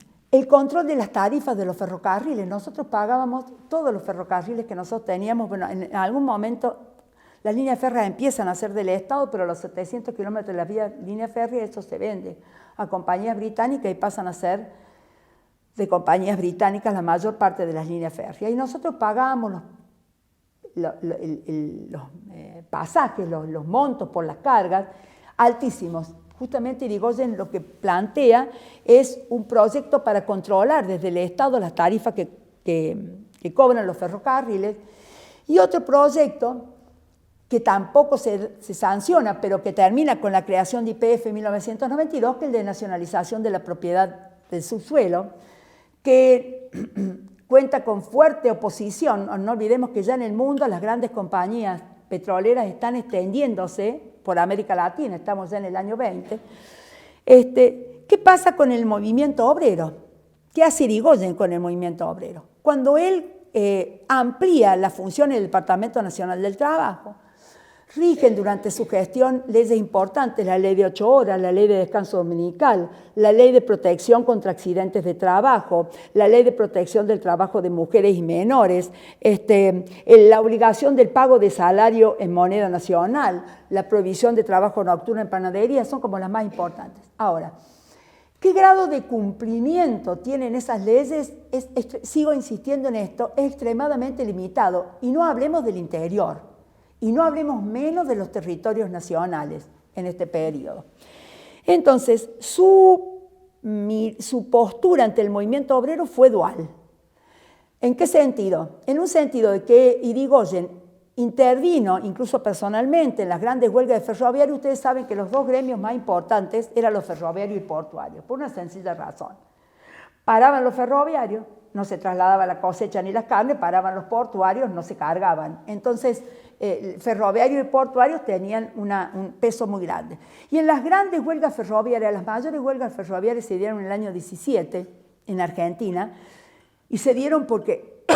Speaker 1: control de las tarifas de los ferrocarriles. Nosotros pagábamos todos los ferrocarriles que nosotros teníamos. Bueno, en algún momento las líneas férreas empiezan a ser del Estado, pero los 700 kilómetros de la línea férrea, eso se vende a compañías británicas y pasan a ser de compañías británicas la mayor parte de las líneas férreas. Y nosotros pagábamos los pasajes, los montos por las cargas, altísimos. Justamente Irigoyen lo que plantea es un proyecto para controlar desde el Estado las tarifas que cobran los ferrocarriles. Y otro proyecto que tampoco se sanciona, pero que termina con la creación de YPF en 1992, que es el de nacionalización de la propiedad del subsuelo, que cuenta con fuerte oposición. No olvidemos que ya en el mundo las grandes compañías petroleras están extendiéndose por América Latina, estamos ya en el año 20. ¿Qué pasa con el movimiento obrero? ¿Qué hace Irigoyen con el movimiento obrero? Cuando él amplía las funciones del Departamento Nacional del Trabajo, rigen durante su gestión leyes importantes, la ley de 8 horas, la ley de descanso dominical, la ley de protección contra accidentes de trabajo, la ley de protección del trabajo de mujeres y menores, la obligación del pago de salario en moneda nacional, la prohibición de trabajo nocturno en panadería, son como las más importantes. Ahora, ¿qué grado de cumplimiento tienen esas leyes? Sigo insistiendo en esto, es extremadamente limitado, y no hablemos del interior. Y no hablemos menos de los territorios nacionales en este periodo. Entonces, su postura ante el movimiento obrero fue dual. ¿En qué sentido? En un sentido de que Irigoyen intervino, incluso personalmente, en las grandes huelgas de ferroviarios. Ustedes saben que los dos gremios más importantes eran los ferroviarios y portuarios, por una sencilla razón. Paraban los ferroviarios, no se trasladaba la cosecha ni las carnes, paraban los portuarios, no se cargaban. Entonces, ferroviarios y portuarios tenían un peso muy grande. Y en las grandes huelgas ferroviarias, las mayores huelgas ferroviarias se dieron en el año 17 en Argentina, y se dieron porque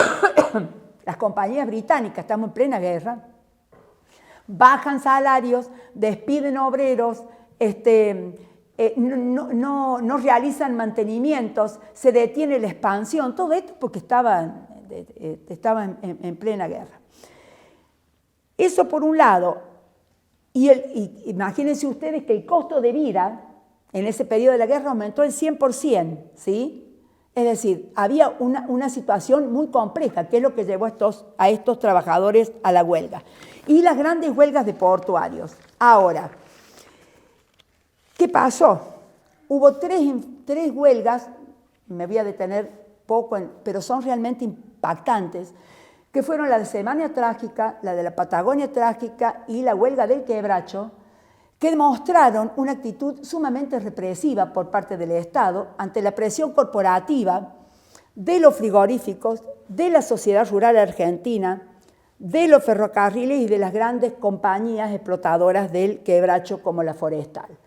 Speaker 1: las compañías británicas, estamos en plena guerra, bajan salarios, despiden obreros, no realizan mantenimientos, se detiene la expansión, todo esto porque estaban en plena guerra. Eso por un lado, y imagínense ustedes que el costo de vida en ese periodo de la guerra aumentó el 100%, ¿sí? Es decir, había una situación muy compleja, que es lo que llevó a estos trabajadores a la huelga. Y las grandes huelgas de portuarios. Ahora, ¿qué pasó? Hubo tres huelgas, me voy a detener poco, pero son realmente impactantes, que fueron la de Semana Trágica, la de la Patagonia Trágica y la huelga del Quebracho, que demostraron una actitud sumamente represiva por parte del Estado ante la presión corporativa de los frigoríficos, de la sociedad rural argentina, de los ferrocarriles y de las grandes compañías explotadoras del Quebracho como la Forestal.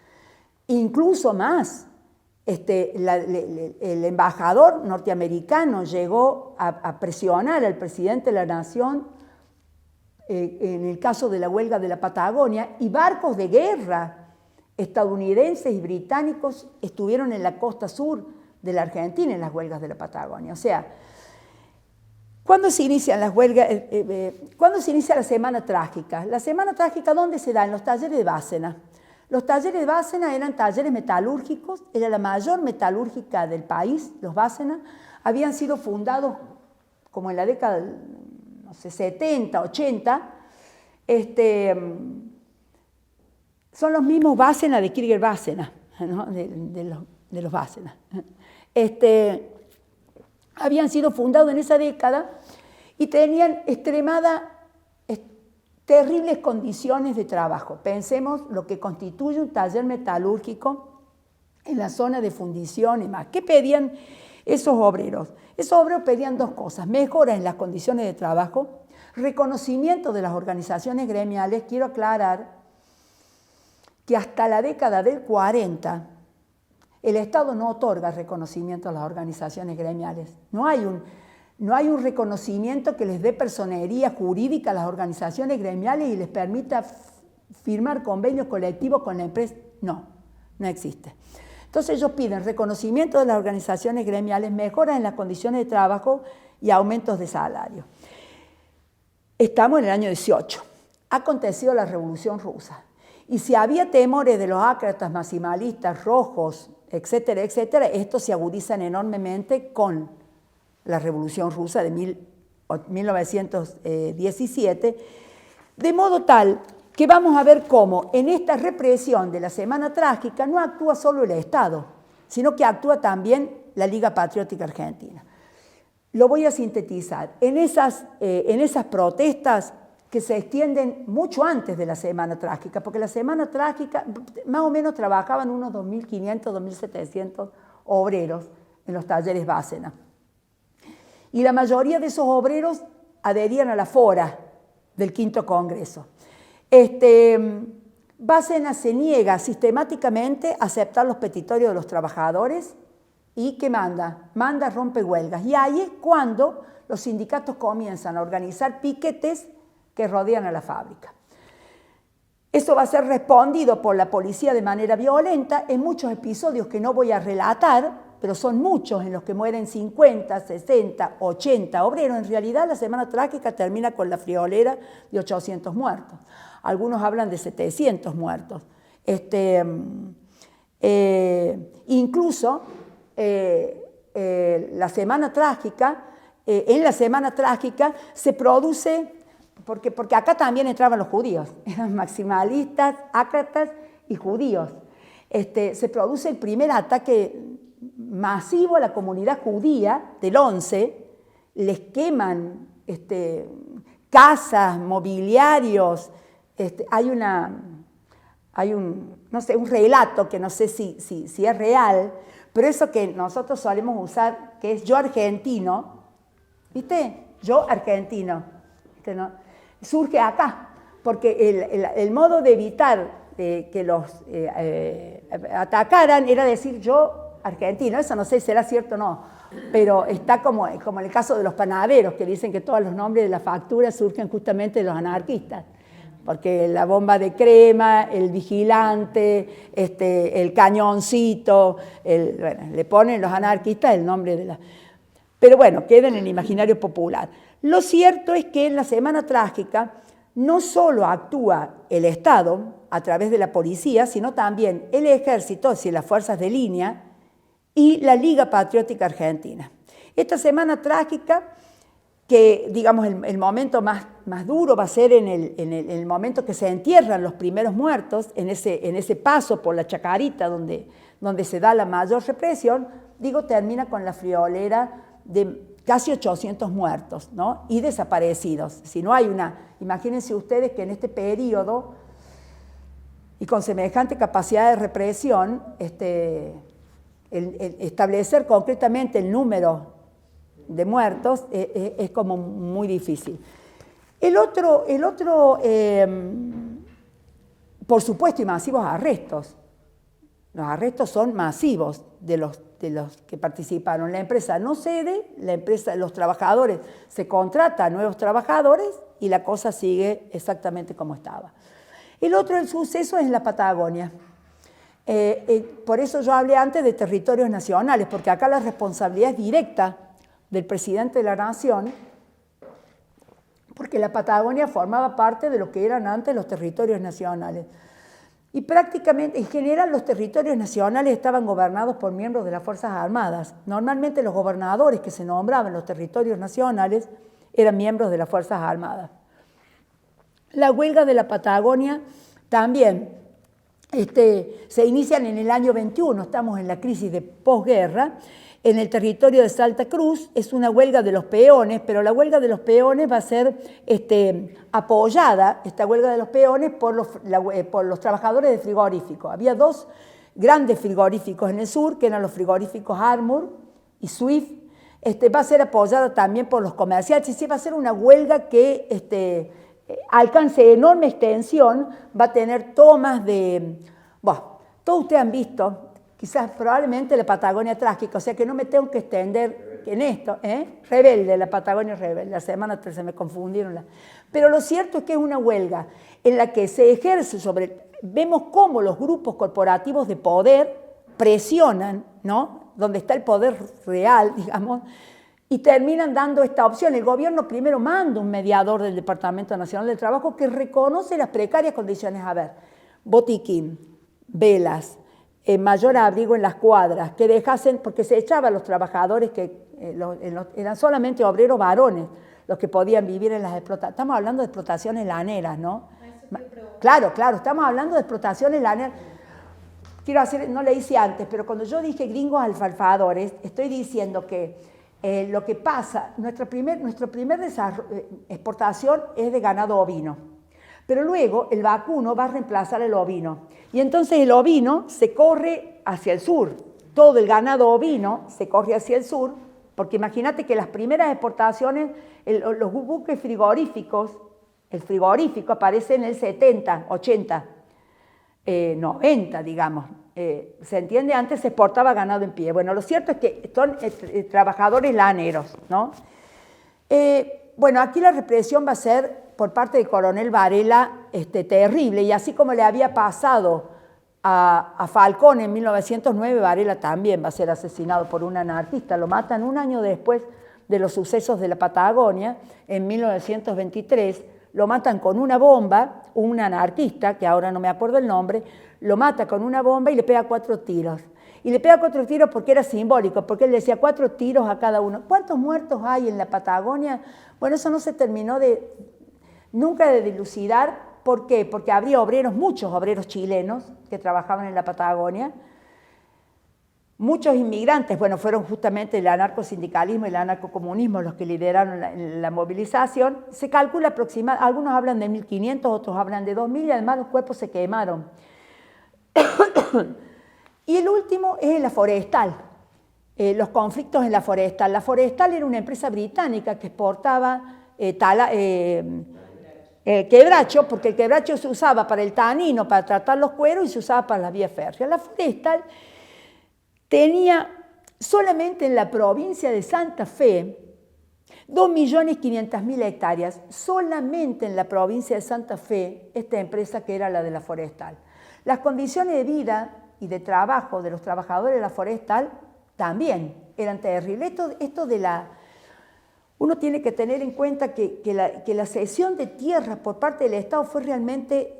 Speaker 1: Incluso más, el embajador norteamericano llegó a presionar al presidente de la Nación en el caso de la huelga de la Patagonia, y barcos de guerra estadounidenses y británicos estuvieron en la costa sur de la Argentina en las huelgas de la Patagonia. O sea, ¿cuándo se inician las huelgas? ¿Cuándo se inicia la Semana Trágica? La Semana Trágica, ¿dónde se da? En los talleres de Bárcena. Los talleres de Bárcena eran talleres metalúrgicos, era la mayor metalúrgica del país, los Bárcena. Habían sido fundados como en la década, no sé, 70, 80. Son los mismos Bárcena de Krieger Bárcena, ¿no? de los Bárcena. Habían sido fundados en esa década y tenían terribles condiciones de trabajo. Pensemos lo que constituye un taller metalúrgico en la zona de fundición y más. ¿Qué pedían esos obreros? Esos obreros pedían dos cosas: mejoras en las condiciones de trabajo, reconocimiento de las organizaciones gremiales. Quiero aclarar que hasta la década del 40 el Estado no otorga reconocimiento a las organizaciones gremiales. No hay un reconocimiento que les dé personería jurídica a las organizaciones gremiales y les permita firmar convenios colectivos con la empresa. No existe. Entonces ellos piden reconocimiento de las organizaciones gremiales, mejoras en las condiciones de trabajo y aumentos de salario. Estamos en el año 18. Ha acontecido la Revolución Rusa. Y si había temores de los ácratas, maximalistas, rojos, etcétera, etcétera, estos se agudizan enormemente con la Revolución Rusa de 1917, de modo tal que vamos a ver cómo en esta represión de la Semana Trágica no actúa solo el Estado, sino que actúa también la Liga Patriótica Argentina. Lo voy a sintetizar. En esas protestas que se extienden mucho antes de la Semana Trágica, porque la Semana Trágica más o menos trabajaban unos 2.500, 2.700 obreros en los talleres Bárcena. Y la mayoría de esos obreros adherían a la fora del Quinto Congreso. Bárcena se niega sistemáticamente a aceptar los petitorios de los trabajadores y ¿qué manda? Manda rompehuelgas. Y ahí es cuando los sindicatos comienzan a organizar piquetes que rodean a la fábrica. Eso va a ser respondido por la policía de manera violenta en muchos episodios que no voy a relatar, pero son muchos en los que mueren 50, 60, 80 obreros. En realidad la Semana Trágica termina con la friolera de 800 muertos. Algunos hablan de 700 muertos. Incluso la Semana Trágica, en la Semana Trágica se produce, porque acá también entraban los judíos, eran maximalistas, ácratas y judíos. Se produce el primer ataque masivo a la comunidad judía del 11, les queman casas, mobiliarios. Hay un relato que no sé si es real, pero eso que nosotros solemos usar, que es yo argentino, ¿viste? Yo argentino, ¿no? Surge acá, porque el modo de evitar que los atacaran era decir yo argentino. Eso no sé si será cierto o no, pero está como en el caso de los panaderos, que dicen que todos los nombres de la factura surgen justamente de los anarquistas, porque la bomba de crema, el vigilante, el cañoncito, le ponen los anarquistas el nombre de la... Pero bueno, queda en el imaginario popular. Lo cierto es que en la Semana Trágica no solo actúa el Estado a través de la policía, sino también el Ejército, es decir, las fuerzas de línea, y la Liga Patriótica Argentina. Esta Semana Trágica, que digamos el momento más duro va a ser en el momento que se entierran los primeros muertos, en ese paso por la Chacarita donde se da la mayor represión, termina con la friolera de casi 800 muertos, ¿no? Y desaparecidos. Si no hay imagínense ustedes que en este periodo y con semejante capacidad de represión, establecer concretamente el número de muertos es como muy difícil. El otro por supuesto, y masivos arrestos. Los arrestos son masivos de los que participaron. La empresa no cede, los trabajadores se contrata a nuevos trabajadores y la cosa sigue exactamente como estaba. El otro suceso es en la Patagonia. Por eso yo hablé antes de territorios nacionales, porque acá la responsabilidad es directa del presidente de la Nación, porque la Patagonia formaba parte de lo que eran antes los territorios nacionales. Y prácticamente, en general, los territorios nacionales estaban gobernados por miembros de las Fuerzas Armadas. Normalmente los gobernadores que se nombraban en los territorios nacionales eran miembros de las Fuerzas Armadas. La huelga de la Patagonia también se inician en el año 21, estamos en la crisis de posguerra, En el territorio de Salta Cruz es una huelga de los peones, pero la huelga de los peones va a ser apoyada, esta huelga de los peones, por los trabajadores de frigoríficos. Había dos grandes frigoríficos en el sur, que eran los frigoríficos Armour y Swift. Va a ser apoyada también por los comerciantes, y sí va a ser una huelga que alcance enorme extensión, va a tener tomas de... Bueno, todos ustedes han visto, quizás probablemente la Patagonia trágica, o sea que no me tengo que extender en esto, Rebelde, la Patagonia Rebelde, la semana se me confundieron. Pero lo cierto es que es una huelga en la que se ejerce vemos cómo los grupos corporativos de poder presionan, ¿no?, donde está el poder real, digamos, y terminan dando esta opción. El gobierno primero manda un mediador del Departamento Nacional del Trabajo que reconoce las precarias condiciones. A ver, botiquín, velas, mayor abrigo en las cuadras, que dejasen, porque se echaba a los trabajadores que eran solamente obreros varones los que podían vivir en las explotaciones. Estamos hablando de explotaciones laneras, ¿no? Claro, estamos hablando de explotaciones laneras. No le hice antes, pero cuando yo dije gringos alfalfadores, estoy diciendo que lo que pasa, nuestra primer exportación es de ganado ovino, pero luego el vacuno va a reemplazar el ovino, y entonces el ovino se corre hacia el sur, todo el ganado ovino se corre hacia el sur, porque imagínate que las primeras exportaciones, los buques frigoríficos, el frigorífico aparece en el 70, 80, 90, digamos. ¿Se entiende? Antes se exportaba ganado en pie. Bueno, lo cierto es que son trabajadores laneros, ¿no? Bueno, aquí la represión va a ser por parte del coronel Varela terrible, y así como le había pasado a Falcón en 1909, Varela también va a ser asesinado por un anarquista. Lo matan un año después de los sucesos de la Patagonia, en 1923, lo matan con una bomba, un anarquista, que ahora no me acuerdo el nombre, lo mata con una bomba y le pega 4 tiros. Y le pega 4 tiros porque era simbólico, porque él decía 4 tiros a cada uno. ¿Cuántos muertos hay en la Patagonia? Bueno, eso no se terminó nunca de dilucidar. ¿Por qué? Porque habría muchos obreros chilenos que trabajaban en la Patagonia, muchos inmigrantes. Bueno, fueron justamente el anarcosindicalismo y el anarcocomunismo los que lideraron la movilización. Se calcula aproximadamente, algunos hablan de 1.500, otros hablan de 2.000, y además los cuerpos se quemaron. Y el último es la forestal, los conflictos en la forestal. La forestal era una empresa británica que exportaba quebracho, porque el quebracho se usaba para el tanino, para tratar los cueros, y se usaba para las vías férreas. La forestal tenía solamente en la provincia de Santa Fe 2.500.000 hectáreas, solamente en la provincia de Santa Fe, esta empresa que era la de la forestal. Las condiciones de vida y de trabajo de los trabajadores de la forestal también eran terribles. Uno tiene que tener en cuenta que la cesión de tierras por parte del Estado fue realmente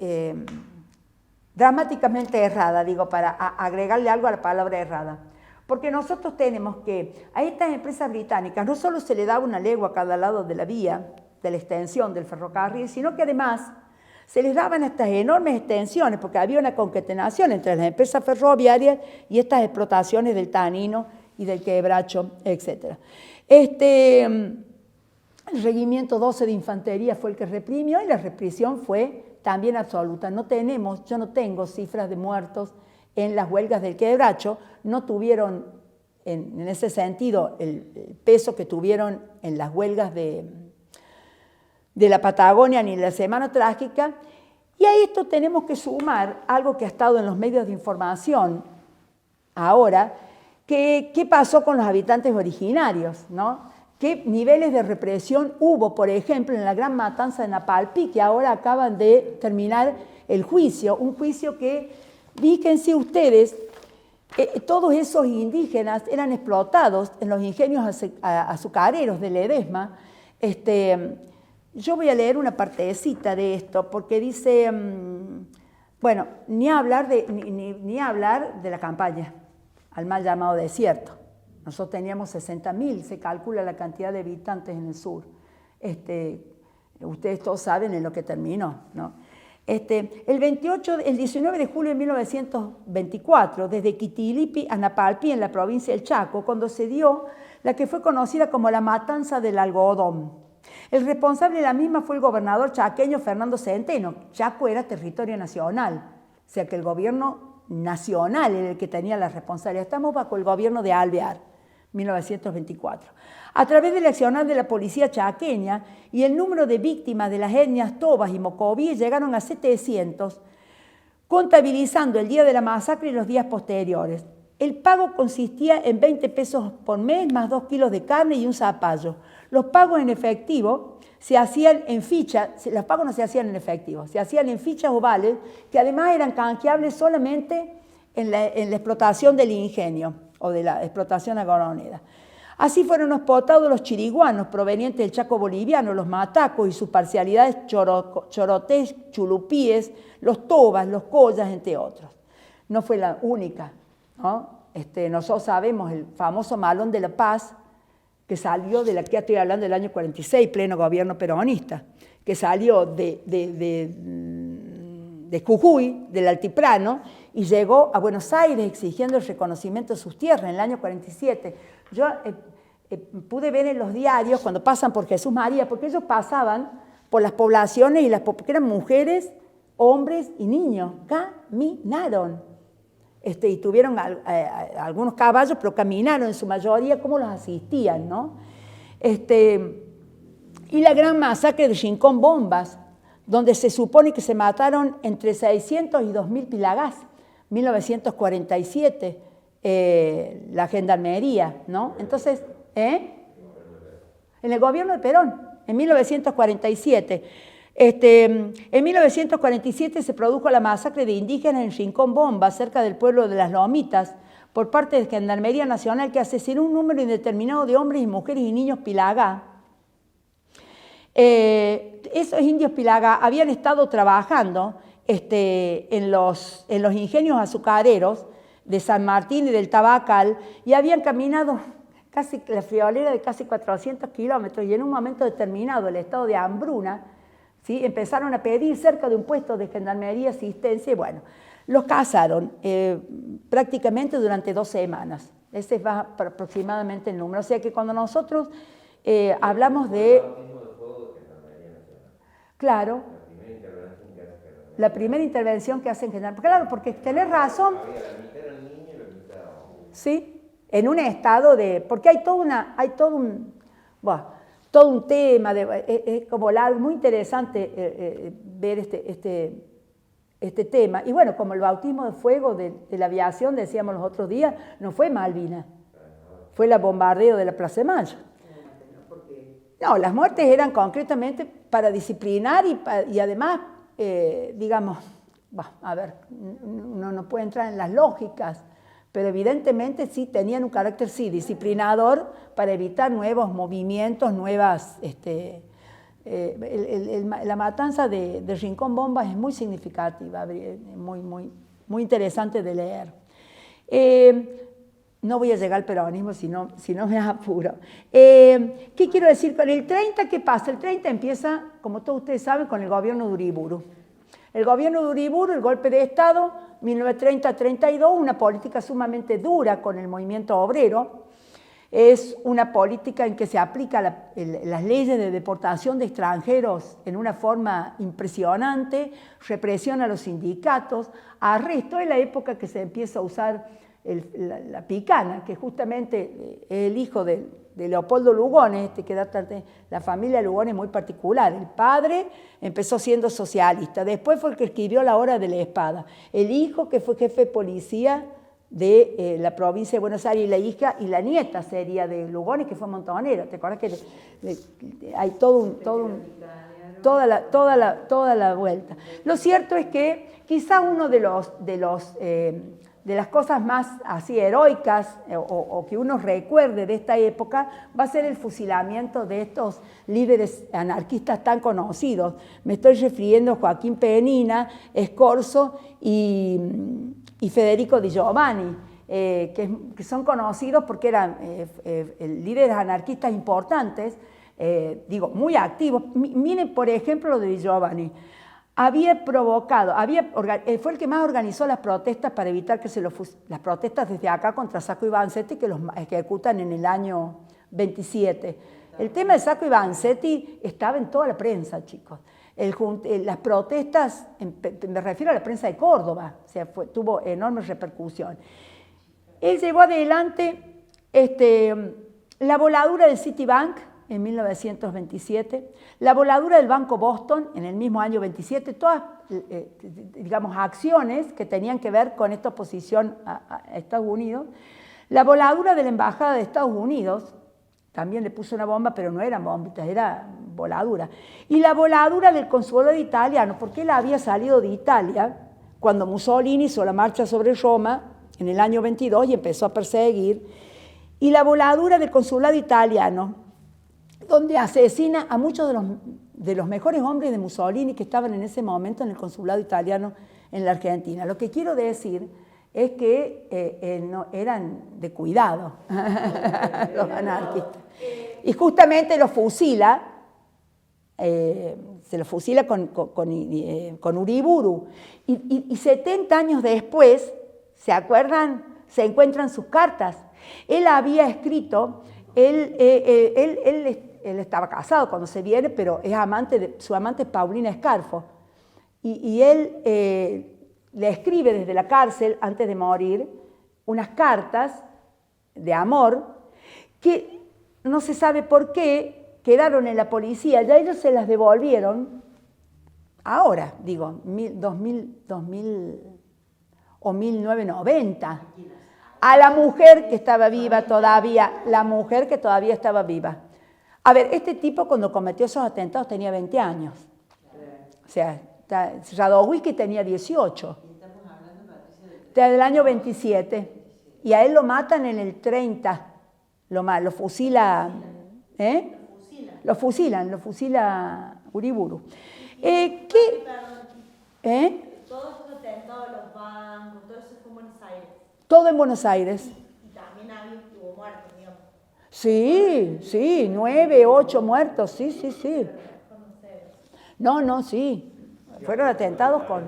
Speaker 1: dramáticamente errada, digo, para agregarle algo a la palabra errada. Porque nosotros tenemos que a estas empresas británicas no solo se le daba una legua a cada lado de la vía, de la extensión del ferrocarril, sino que además se les daban estas enormes extensiones, porque había una concatenación entre las empresas ferroviarias y estas explotaciones del tanino y del quebracho, etc. El regimiento 12 de infantería fue el que reprimió, y la represión fue también absoluta. Yo no tengo cifras de muertos en las huelgas del quebracho, no tuvieron en ese sentido el peso que tuvieron en las huelgas de la Patagonia ni la Semana Trágica. Y a esto tenemos que sumar algo que ha estado en los medios de información ahora, ¿qué pasó con los habitantes originarios, ¿no? ¿Qué niveles de represión hubo, por ejemplo, en la gran matanza de Napalpí, que ahora acaban de terminar el juicio? Un juicio que, fíjense ustedes, todos esos indígenas eran explotados en los ingenios azucareros de Ledesma. Yo voy a leer una partecita de esto, porque dice, bueno, ni hablar de la campaña al mal llamado desierto. Nosotros teníamos 60.000, se calcula la cantidad de habitantes en el sur. Ustedes todos saben en lo que terminó, ¿no? El 19 de julio de 1924, desde Quitilipi a Napalpí, en la provincia del Chaco, cuando se dio la que fue conocida como la Matanza del Algodón. El responsable de la misma fue el gobernador chaqueño Fernando Centeno. Chaco era territorio nacional, o sea que el gobierno nacional era el que tenía la responsabilidad. Estamos bajo el gobierno de Alvear, 1924. A través del accionar de la policía chaqueña y el número de víctimas de las etnias tobas y mocovíes llegaron a 700, contabilizando el día de la masacre y los días posteriores. El pago consistía en 20 pesos por mes más 2 kilos de carne y un zapallo. Los pagos en efectivo se hacían en fichas, los pagos no se hacían en efectivo, se hacían en fichas o vales que además eran canjeables solamente en la explotación del ingenio o de la explotación agronomía. Así fueron explotados los chiriguanos provenientes del Chaco boliviano, los matacos y sus parcialidades chorotés, chulupíes, los tobas, los collas, entre otros. No fue la única, ¿no? Nosotros sabemos el famoso Malón de la Paz, que salió de la que estoy hablando del año 46, pleno gobierno peronista, que salió de Jujuy, del Altiplano, y llegó a Buenos Aires exigiendo el reconocimiento de sus tierras en el año 47. Yo pude ver en los diarios cuando pasan por Jesús María, porque ellos pasaban por las poblaciones, porque eran mujeres, hombres y niños, caminaron. Y tuvieron algunos caballos, pero caminaron en su mayoría, como los asistían, ¿no? Y la gran masacre de Rincón Bombas, donde se supone que se mataron entre 600 y 2.000 pilagás, 1947, la gendarmería, ¿no? Entonces, en el gobierno de Perón, en 1947. En 1947 se produjo la masacre de indígenas en Rincón Bomba, cerca del pueblo de Las Lomitas, por parte de Gendarmería Nacional, que asesinó un número indeterminado de hombres y mujeres y niños pilagá. Esos indios pilagá habían estado trabajando en los ingenios azucareros de San Martín y del Tabacal y habían caminado casi la friolera de casi 400 kilómetros y en un momento determinado el estado de hambruna, ¿sí? Empezaron a pedir cerca de un puesto de gendarmería asistencia y bueno, los cazaron prácticamente durante 2 semanas. Ese va aproximadamente el número. O sea que cuando nosotros hablamos de... Claro. La primera intervención que hacen gendarmería. Claro, porque tenés razón. Sí, en un estado de... Porque hay todo un tema, es como largo, muy interesante ver este tema. Y bueno, como el bautismo de fuego de la aviación, decíamos los otros días, no fue Malvinas, fue el bombardeo de la Plaza de Mayo. No, las muertes eran concretamente para disciplinar y además, digamos, a ver, uno no puede entrar en las lógicas, pero evidentemente sí tenían un carácter disciplinador para evitar nuevos movimientos, nuevas... la matanza de Rincón Bombas es muy significativa, muy interesante de leer. No voy a llegar al peronismo si no me apuro. ¿Qué quiero decir? Con el 30, ¿qué pasa? El 30 empieza, como todos ustedes saben, con el gobierno de Uriburu. El gobierno de Uriburu, el golpe de Estado, 1930-32, una política sumamente dura con el movimiento obrero. Es una política en que se aplican las leyes de deportación de extranjeros en una forma impresionante, represión a los sindicatos, arresto. Es la época que se empieza a usar la picana, que justamente es el hijo de Leopoldo Lugones, que la familia Lugones es muy particular. El padre empezó siendo socialista, después fue el que escribió La Hora de la Espada. El hijo, que fue jefe de policía de la provincia de Buenos Aires, y la hija y la nieta sería de Lugones, que fue montonera. ¿Te acuerdas que hay toda la vuelta? Lo cierto es que quizá uno de las cosas más así heroicas o que uno recuerde de esta época va a ser el fusilamiento de estos líderes anarquistas tan conocidos. Me estoy refiriendo a Joaquín Penina, Scorzo y Federico Di Giovanni, que son conocidos porque eran líderes anarquistas importantes, muy activos. Miren, por ejemplo, lo de Di Giovanni. había provocado, fue el que más organizó las protestas para evitar que las protestas desde acá contra Sacco y Vanzetti, que los ejecutan en el año 27. El tema de Sacco y Vanzetti estaba en toda la prensa, chicos. Las protestas, me refiero a la prensa de Córdoba, o sea, tuvo enorme repercusión. Él llevó adelante la voladura del Citibank en 1927, la voladura del Banco Boston en el mismo año 27, todas, digamos, acciones que tenían que ver con esta oposición a Estados Unidos, la voladura de la Embajada de Estados Unidos, también le puso una bomba, pero no eran bombitas, era voladura. Y la voladura del consulado italiano, porque él había salido de Italia cuando Mussolini hizo la marcha sobre Roma en el año 22 y empezó a perseguir. Y la voladura del consulado italiano, donde asesina a muchos de los mejores hombres de Mussolini que estaban en ese momento en el consulado italiano en la Argentina. Lo que quiero decir es que no, eran de cuidado los anarquistas. Y justamente los fusila, se los fusila con Uriburu. Y 70 años después, ¿se acuerdan? Se encuentran sus cartas. Él había escrito, él estaba casado cuando se viene, pero es su amante es Paulina Scarfo. Y él le escribe desde la cárcel, antes de morir, unas cartas de amor que no se sabe por qué quedaron en la policía. Ya ellos se las devolvieron ahora, digo, 2000 o 1990, a la mujer que estaba viva todavía, la mujer que todavía estaba viva. A ver, este tipo cuando cometió esos atentados tenía 20 años. O sea, Radowicki tenía 18. Del año 27. Y a él lo matan en el 30. Lo fusila. Lo fusila Uriburu.
Speaker 2: Todos estos atentados a los bancos, todo eso fue en Buenos Aires.
Speaker 1: Todo en Buenos Aires.
Speaker 2: Y también hubo muertos, digamos.
Speaker 1: Sí, 9, 8 muertos, sí. No, sí. Fueron atentados con...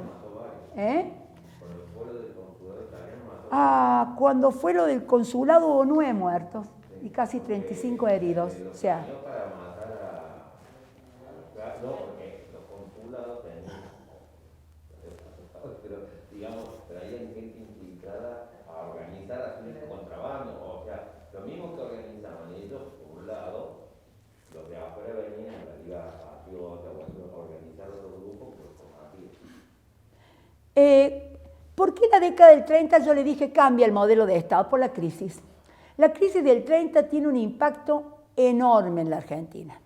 Speaker 1: Cuando fue lo del consulado hubo 9 muertos y casi 35 heridos. O sea...
Speaker 3: No, porque los consulados tenían, pero digamos, traían gente infiltrada a organizar acciones de contrabando, o sea, lo mismo que organizaban ellos, por un lado, los de afuera venían a la Liga Patriota o a organizar otro grupo, pues combatir.
Speaker 1: ¿Por qué la década del 30 yo le dije cambia el modelo de Estado? Por la crisis. La crisis del 30 tiene un impacto enorme en la Argentina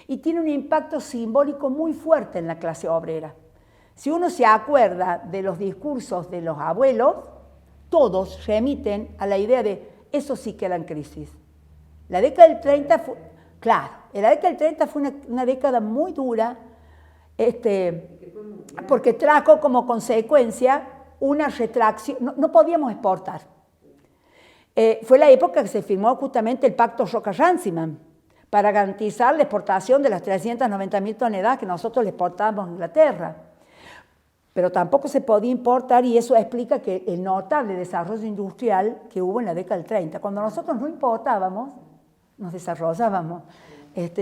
Speaker 1: y tiene un impacto simbólico muy fuerte en la clase obrera. Si uno se acuerda de los discursos de los abuelos, todos remiten a la idea de eso sí que era en crisis. La década del 30 fue, claro, la década del 30 fue una década muy dura, porque trajo como consecuencia una retracción, no podíamos exportar. Fue la época que se firmó justamente el Pacto Roca-Runciman para garantizar la exportación de las 390.000 toneladas que nosotros le exportábamos a Inglaterra. Pero tampoco se podía importar y eso explica que el notable desarrollo industrial que hubo en la década del 30. Cuando nosotros no importábamos, nos desarrollábamos,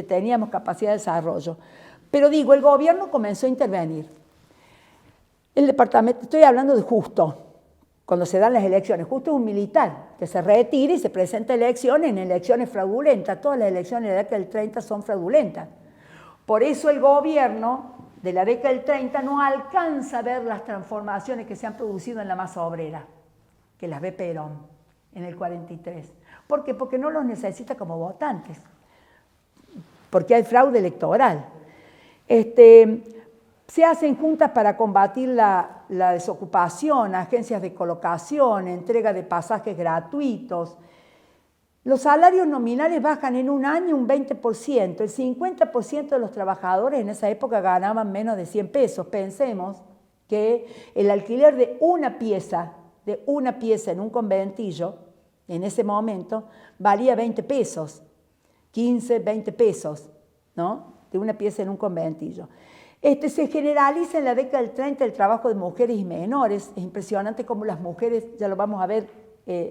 Speaker 1: teníamos capacidad de desarrollo. Pero digo, el gobierno comenzó a intervenir. El departamento, estoy hablando de Justo, cuando se dan las elecciones. Justo es un militar que se retira y se presenta en elecciones fraudulentas. Todas las elecciones de la década del 30 son fraudulentas. Por eso el gobierno de la década del 30 no alcanza a ver las transformaciones que se han producido en la masa obrera, que las ve Perón en el 43. ¿Por qué? Porque no los necesita como votantes, porque hay fraude electoral. Se hacen juntas para combatir la desocupación, agencias de colocación, entrega de pasajes gratuitos. Los salarios nominales bajan en un año un 20%. El 50% de los trabajadores en esa época ganaban menos de 100 pesos. Pensemos que el alquiler de una pieza en un conventillo, en ese momento, valía 20 pesos, 15, 20 pesos, ¿no? De una pieza en un conventillo. Se generaliza en la década del 30 el trabajo de mujeres y menores. Es impresionante cómo las mujeres, ya lo vamos a ver,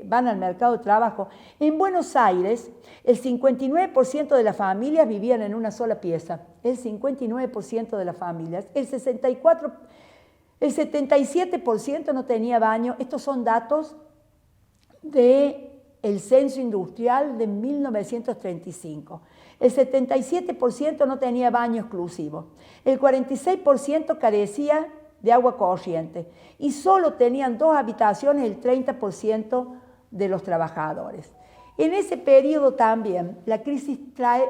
Speaker 1: van al mercado de trabajo. En Buenos Aires, el 59% de las familias vivían en una sola pieza. El 59% de las familias. El 77% no tenía baño. Estos son datos del censo industrial de 1935. El 77% no tenía baño exclusivo. El 46% carecía de agua corriente. Y solo tenían 2 habitaciones el 30% de los trabajadores. En ese periodo también, la crisis trae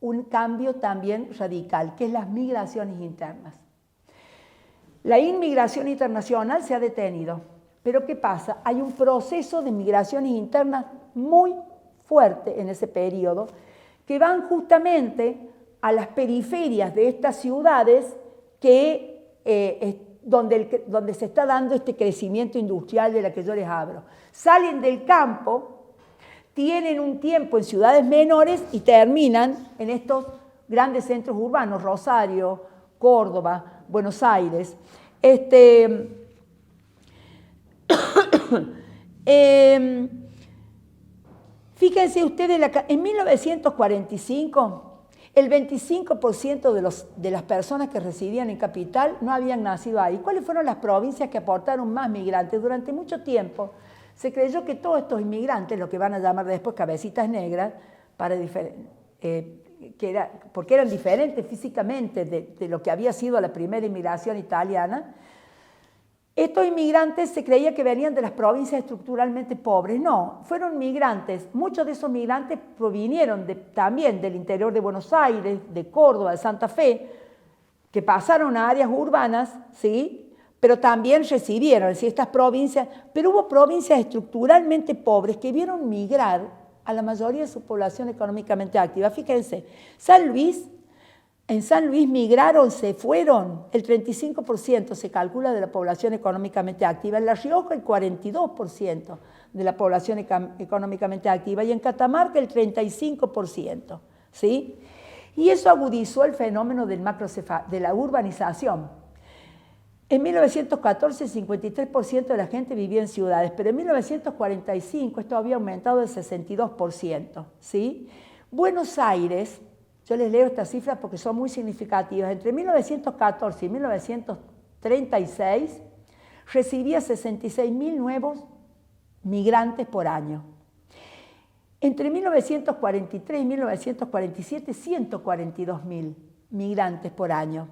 Speaker 1: un cambio también radical, que es las migraciones internas. La inmigración internacional se ha detenido. Pero ¿qué pasa? Hay un proceso de migraciones internas muy fuerte en ese periodo, que van justamente a las periferias de estas ciudades donde se está dando este crecimiento industrial de la que yo les hablo. Salen del campo, tienen un tiempo en ciudades menores y terminan en estos grandes centros urbanos, Rosario, Córdoba, Buenos Aires. Fíjense ustedes, en 1945, el 25% de las personas que residían en Capital no habían nacido ahí. ¿Cuáles fueron las provincias que aportaron más migrantes? Durante mucho tiempo se creyó que todos estos inmigrantes, lo que van a llamar después cabecitas negras, porque eran diferentes físicamente de lo que había sido la primera inmigración italiana, estos inmigrantes se creía que venían de las provincias estructuralmente pobres. No, fueron migrantes. Muchos de esos migrantes provinieron también del interior de Buenos Aires, de Córdoba, de Santa Fe, que pasaron a áreas urbanas, ¿sí? Pero también recibieron, ¿sí? Estas provincias, pero hubo provincias estructuralmente pobres que vieron migrar a la mayoría de su población económicamente activa. Fíjense, en San Luis migraron, se fueron, el 35% se calcula de la población económicamente activa. En La Rioja el 42% de la población económicamente activa y en Catamarca el 35%. ¿Sí? Y eso agudizó el fenómeno de la urbanización. En 1914 el 53% de la gente vivía en ciudades, pero en 1945 esto había aumentado al 62%. ¿Sí? Buenos Aires, yo les leo estas cifras porque son muy significativas. Entre 1914 y 1936 recibía 66.000 nuevos migrantes por año. Entre 1943 y 1947, 142.000 migrantes por año.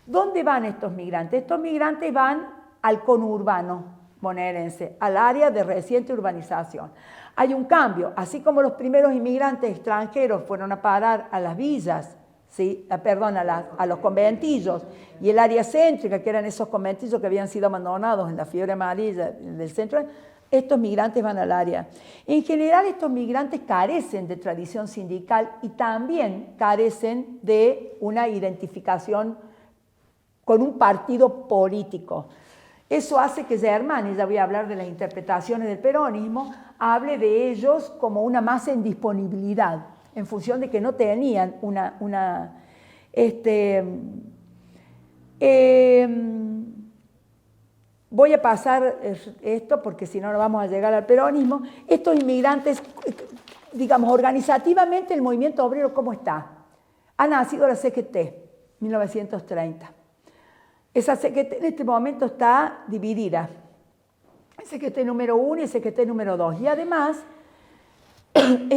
Speaker 1: ¿Dónde van estos migrantes? Estos migrantes van al conurbano bonaerense, al área de reciente urbanización. Hay un cambio, así como los primeros inmigrantes extranjeros fueron a parar a las villas, ¿sí? A los conventillos, y el área céntrica, que eran esos conventillos que habían sido abandonados en la fiebre amarilla del centro, estos migrantes van al área. En general, estos migrantes carecen de tradición sindical y también carecen de una identificación con un partido político. Eso hace que Germán, ya voy a hablar de las interpretaciones del peronismo, hable de ellos como una masa en disponibilidad, en función de que no tenían voy a pasar esto porque si no, no vamos a llegar al peronismo. Estos inmigrantes, digamos, organizativamente el movimiento obrero, ¿cómo está? Ha nacido la CGT, 1930. Esa CGT en este momento está dividida. CGT número 1 y CGT número 2. Y además, en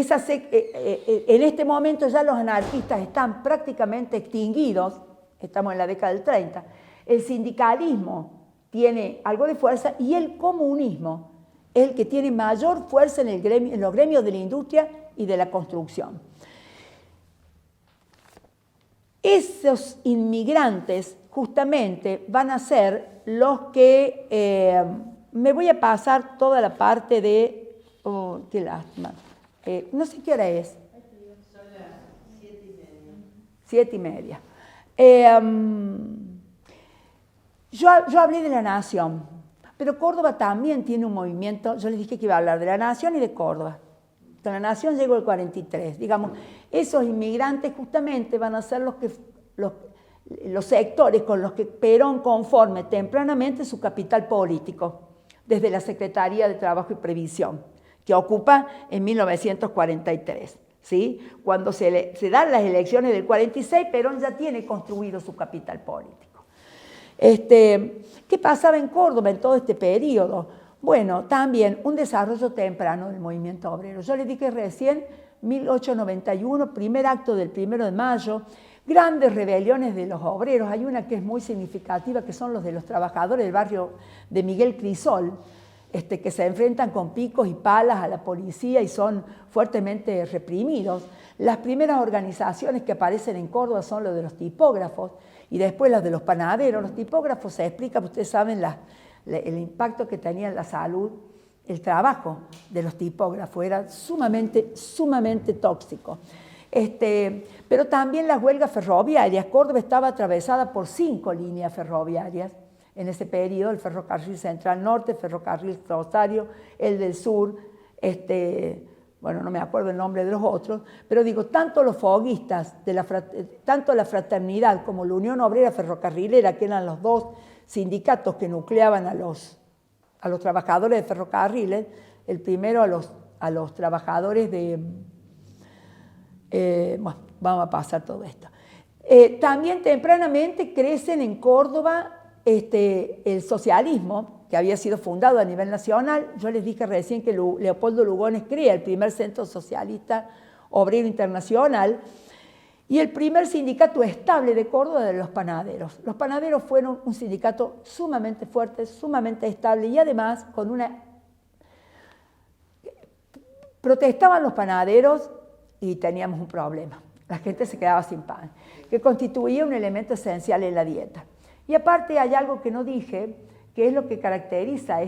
Speaker 1: este momento ya los anarquistas están prácticamente extinguidos, estamos en la década del 30. El sindicalismo tiene algo de fuerza y el comunismo es el que tiene mayor fuerza en los gremios de la industria y de la construcción. Esos inmigrantes justamente van a ser los que... me voy a pasar toda la parte de... Oh, qué lástima. No sé qué hora es.
Speaker 2: Son las 7:30.
Speaker 1: 7:30. Yo hablé de la Nación, pero Córdoba también tiene un movimiento. Yo les dije que iba a hablar de la Nación y de Córdoba. Con la Nación llegó el 43. Digamos, esos inmigrantes justamente van a ser los sectores con los que Perón conforme tempranamente su capital político, desde la Secretaría de Trabajo y Previsión, que ocupa en 1943. ¿Sí? Cuando se dan las elecciones del 46, Perón ya tiene construido su capital político. ¿Qué pasaba en Córdoba en todo este periodo? Bueno, también un desarrollo temprano del movimiento obrero. Yo les dije recién, 1891, primer acto del 1 de mayo, grandes rebeliones de los obreros. Hay una que es muy significativa, que son los de los trabajadores del barrio de Miguel Crisol, que se enfrentan con picos y palas a la policía y son fuertemente reprimidos. Las primeras organizaciones que aparecen en Córdoba son los de los tipógrafos y después las de los panaderos. Los tipógrafos se explica, ustedes saben el impacto que tenía en la salud, el trabajo de los tipógrafos era sumamente tóxico. Pero también las huelgas ferroviarias. Córdoba estaba atravesada por 5 líneas ferroviarias. En ese periodo, el ferrocarril Central Norte, el ferrocarril Rosario, el del Sur, bueno, no me acuerdo el nombre de los otros, pero digo, tanto los foguistas, tanto la Fraternidad como la Unión Obrera Ferrocarrilera, que eran los dos sindicatos que nucleaban a los trabajadores de ferrocarriles, el primero a los trabajadores de... bueno, vamos a pasar todo esto. También tempranamente crecen en Córdoba el socialismo, que había sido fundado a nivel nacional. Yo les dije recién que Leopoldo Lugones crea el primer centro socialista obrero internacional y el primer sindicato estable de Córdoba de los panaderos. Los panaderos fueron un sindicato sumamente fuerte, sumamente estable y además con una... Protestaban los panaderos y teníamos un problema. La gente se quedaba sin pan, que constituía un elemento esencial en la dieta. Y aparte hay algo que no dije, que es lo que caracteriza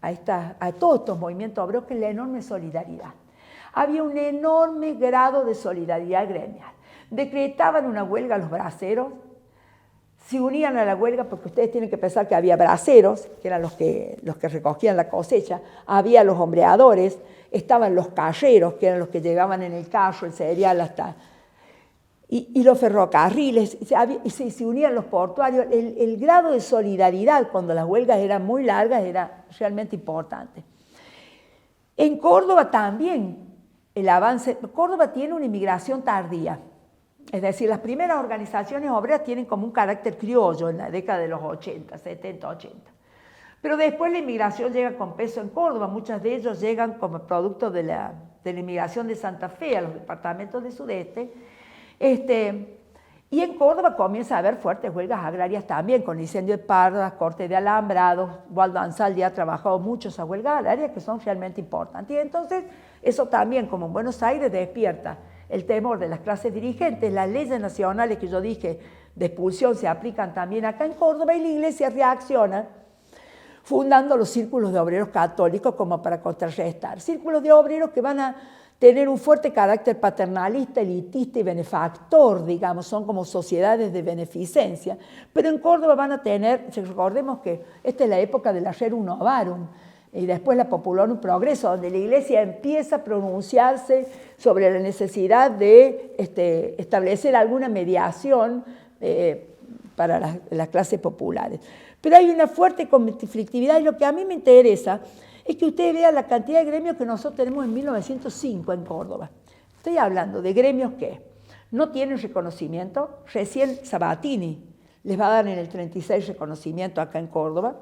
Speaker 1: a todos estos movimientos obreros, que es la enorme solidaridad. Había un enorme grado de solidaridad gremial. Decretaban una huelga los braceros, se unían a la huelga, porque ustedes tienen que pensar que había braceros, que eran los que recogían la cosecha, había los hombreadores, estaban los calleros, que eran los que llevaban en el carro el cereal hasta... Y los ferrocarriles, y se unían los portuarios. El grado de solidaridad cuando las huelgas eran muy largas era realmente importante. En Córdoba también el avance... Córdoba tiene una inmigración tardía, es decir, las primeras organizaciones obreras tienen como un carácter criollo en la década de los 80, 70, 80. Pero después la inmigración llega con peso en Córdoba, muchos de ellos llegan como producto de la inmigración de Santa Fe a los departamentos del sudeste. Y en Córdoba comienza a haber fuertes huelgas agrarias también, con el incendio de Pardas, corte de alambrados. Waldo Ansaldi ha trabajado mucho esas huelgas agrarias que son realmente importantes. Y entonces eso también, como en Buenos Aires, despierta el temor de las clases dirigentes. Las leyes nacionales que yo dije de expulsión se aplican también acá en Córdoba y la Iglesia reacciona fundando los círculos de obreros católicos como para contrarrestar. Círculos de obreros que van a tener un fuerte carácter paternalista, elitista y benefactor, digamos, son como sociedades de beneficencia. Pero en Córdoba van a tener, recordemos que esta es la época del Rerum Novarum, y después la Populorum Progreso, donde la Iglesia empieza a pronunciarse sobre la necesidad de establecer alguna mediación para las clases populares. Pero hay una fuerte conflictividad y lo que a mí me interesa es que ustedes vean la cantidad de gremios que nosotros tenemos en 1905 en Córdoba. Estoy hablando de gremios que no tienen reconocimiento. Recién Sabatini les va a dar en el 36 reconocimiento acá en Córdoba,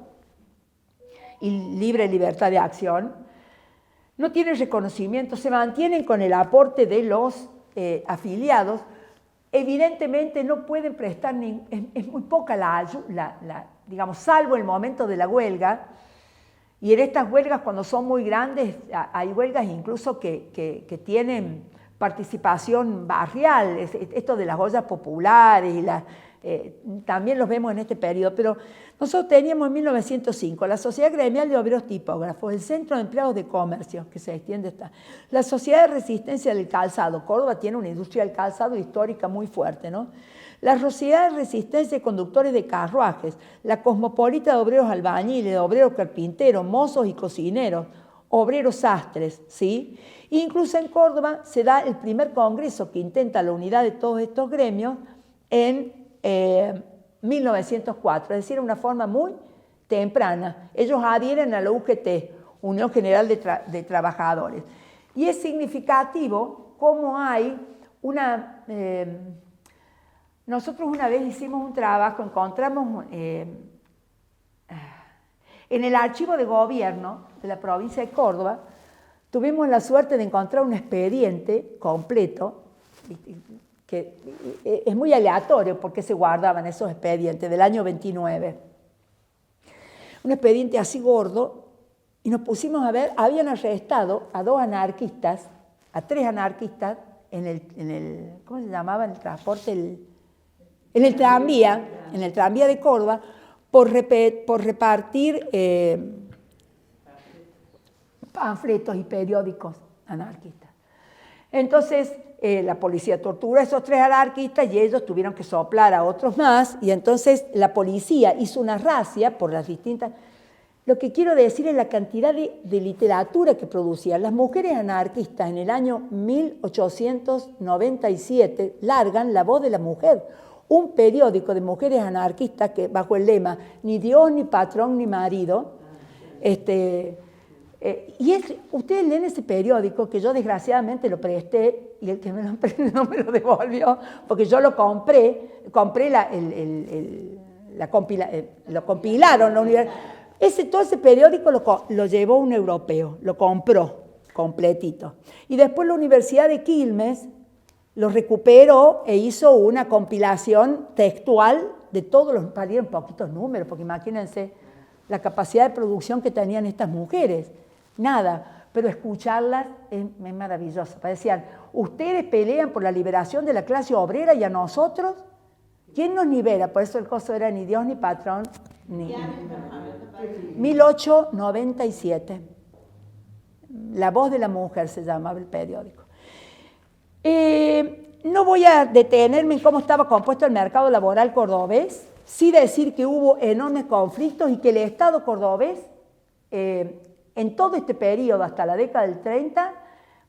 Speaker 1: y libre libertad de acción. No tienen reconocimiento, se mantienen con el aporte de los afiliados. Evidentemente no pueden prestar, es muy poca digamos, salvo el momento de la huelga. Y en estas huelgas, cuando son muy grandes, hay huelgas incluso que tienen participación barrial, esto de las ollas populares, también los vemos en este periodo. Pero nosotros teníamos en 1905 la Sociedad Gremial de Obreros Tipógrafos, el Centro de Empleados de Comercio, que se extiende hasta la Sociedad de Resistencia del Calzado. Córdoba tiene una industria del calzado histórica muy fuerte, ¿no? La Sociedad de Resistencia de Conductores de Carruajes, la Cosmopolita de Obreros Albañiles, de Obreros Carpinteros, Mozos y Cocineros, Obreros Sastres, ¿sí? Incluso en Córdoba se da el primer congreso que intenta la unidad de todos estos gremios en 1904, es decir, una forma muy temprana. Ellos adhieren a la UGT, Unión General de Trabajadores. Y es significativo cómo hay una... nosotros una vez hicimos un trabajo, encontramos en el archivo de gobierno de la provincia de Córdoba, tuvimos la suerte de encontrar un expediente completo, que es muy aleatorio porque se guardaban esos expedientes del año 29. Un expediente así gordo, y nos pusimos a ver, habían arrestado a 2 anarquistas, a 3 anarquistas, en el ¿cómo se llamaba? En el transporte, en el tranvía de Córdoba, por repartir panfletos y periódicos anarquistas. Entonces, la policía torturó a esos 3 anarquistas y ellos tuvieron que soplar a otros más, y entonces la policía hizo una razzia por las distintas... Lo que quiero decir es la cantidad de literatura que producían. Las mujeres anarquistas en el año 1897 largan La Voz de la Mujer, un periódico de mujeres anarquistas que bajo el lema ni Dios, ni patrón, ni marido. Ustedes leen ese periódico, que yo desgraciadamente lo presté, y el que me lo prestó no me lo devolvió, porque yo lo compré lo compilaron la universidad. Todo ese periódico lo llevó un europeo, lo compró completito. Y después la Universidad de Quilmes lo recuperó e hizo una compilación textual de todos los, valieron poquitos números, porque imagínense la capacidad de producción que tenían estas mujeres. Nada, pero escucharlas es maravilloso. Decían, ustedes pelean por la liberación de la clase obrera, y a nosotros, ¿quién nos libera? Por eso el costo era ni Dios, ni patrón, ni... 1897. La Voz de la Mujer se llamaba el periódico. No voy a detenerme en cómo estaba compuesto el mercado laboral cordobés, sí decir que hubo enormes conflictos y que el Estado cordobés, en todo este periodo hasta la década del 30,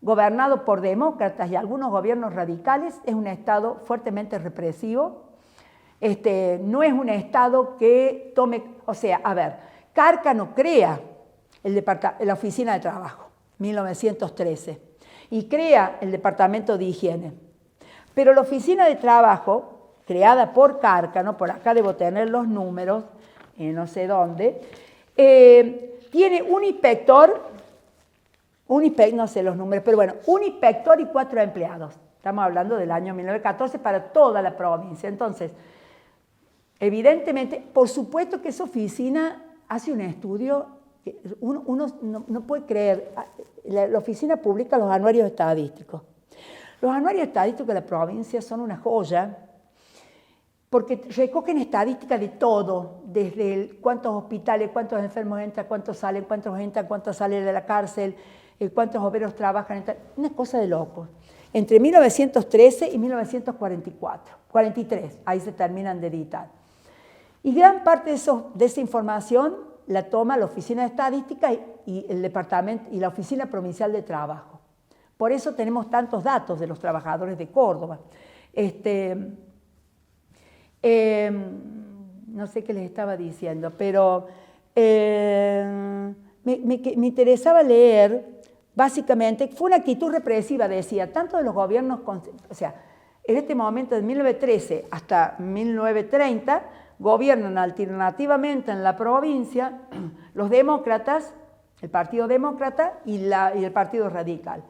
Speaker 1: gobernado por demócratas y algunos gobiernos radicales, es un Estado fuertemente represivo. No es un Estado que tome, o sea, a ver, Cárcano crea la Oficina de Trabajo, 1913, y crea el Departamento de Higiene. Pero la Oficina de Trabajo, creada por Cárcano, por acá debo tener los números, no sé dónde, tiene un inspector, no sé los números, pero bueno, un inspector y 4 empleados. Estamos hablando del año 1914 para toda la provincia. Entonces, evidentemente, por supuesto que esa oficina hace un estudio que uno no puede creer. La oficina publica los anuarios estadísticos. Los anuarios estadísticos de la provincia son una joya porque recogen estadísticas de todo, desde cuántos hospitales, cuántos enfermos entran, cuántos salen, cuántos entran, cuántos salen de la cárcel, cuántos obreros trabajan, una cosa de locos. Entre 1913 y 1943, ahí se terminan de editar. Y gran parte de esa información la toma la Oficina de Estadística y el Departamento y la Oficina Provincial de Trabajo. Por eso tenemos tantos datos de los trabajadores de Córdoba. No sé qué les estaba diciendo, pero me interesaba leer, básicamente, fue una actitud represiva, decía, tanto de los gobiernos, o sea, en este momento de 1913 hasta 1930, gobiernan alternativamente en la provincia los demócratas, el Partido Demócrata y el Partido Radical.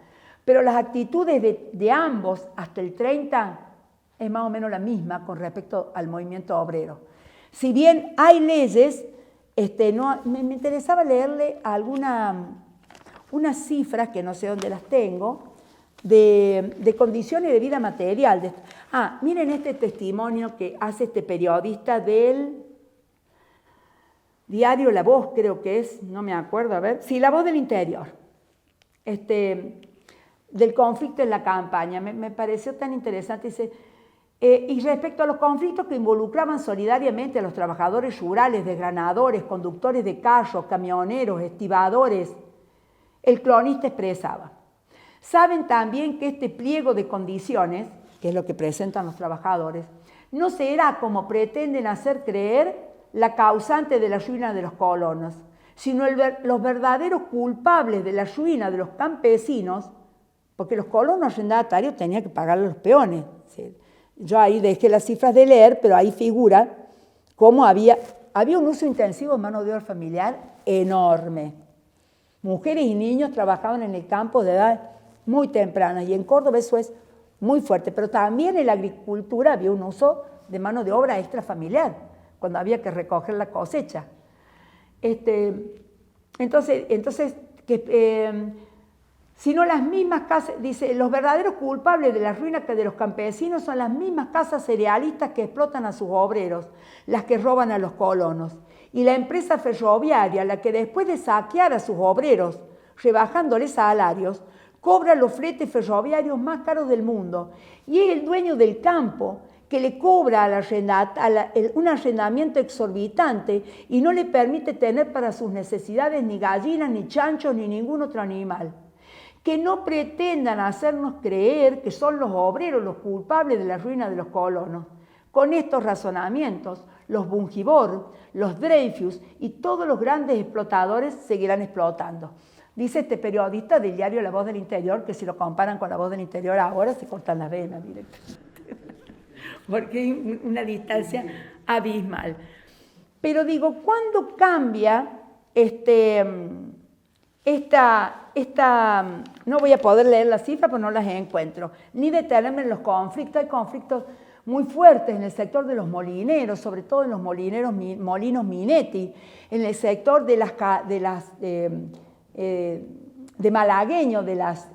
Speaker 1: Pero las actitudes de ambos hasta el 30 es más o menos la misma con respecto al movimiento obrero. Si bien hay leyes, me interesaba leerle unas cifras, que no sé dónde las tengo, de condiciones de vida material. Miren este testimonio que hace este periodista del diario La Voz, creo que es, no me acuerdo, a ver, sí, La Voz del Interior, del conflicto en la campaña. Me pareció tan interesante, dice, y respecto a los conflictos que involucraban solidariamente a los trabajadores rurales, desgranadores, conductores de carros, camioneros, estibadores, el cronista expresaba: saben también que este pliego de condiciones, que es lo que presentan los trabajadores, no será, como pretenden hacer creer, la causante de la ruina de los colonos, sino los verdaderos culpables de la ruina de los campesinos, porque los colonos arrendatarios tenían que pagar a los peones. Yo ahí dejé las cifras de leer, pero ahí figura cómo había un uso intensivo de mano de obra familiar enorme. Mujeres y niños trabajaban en el campo de edad muy temprana, y en Córdoba eso es muy fuerte, pero también en la agricultura había un uso de mano de obra extrafamiliar, cuando había que recoger la cosecha. Entonces sino las mismas casas, dice, los verdaderos culpables de la ruina de los campesinos son las mismas casas cerealistas que explotan a sus obreros, las que roban a los colonos, y la empresa ferroviaria, la que después de saquear a sus obreros, rebajándoles salarios, cobra los fletes ferroviarios más caros del mundo, y es el dueño del campo que le cobra un arrendamiento exorbitante y no le permite tener para sus necesidades ni gallinas, ni chanchos, ni ningún otro animal. Que no pretendan hacernos creer que son los obreros los culpables de la ruina de los colonos. Con estos razonamientos, los Bungibor, los Dreyfus y todos los grandes explotadores seguirán explotando. Dice este periodista del diario La Voz del Interior, que si lo comparan con La Voz del Interior ahora se cortan las venas directamente, porque hay una distancia abismal. Pero digo, ¿cuándo cambia no voy a poder leer las cifras, pero no las encuentro, ni detenerme en los conflictos? Hay conflictos muy fuertes en el sector de los molineros, sobre todo en los molinos Minetti, en el sector de malagueños, de las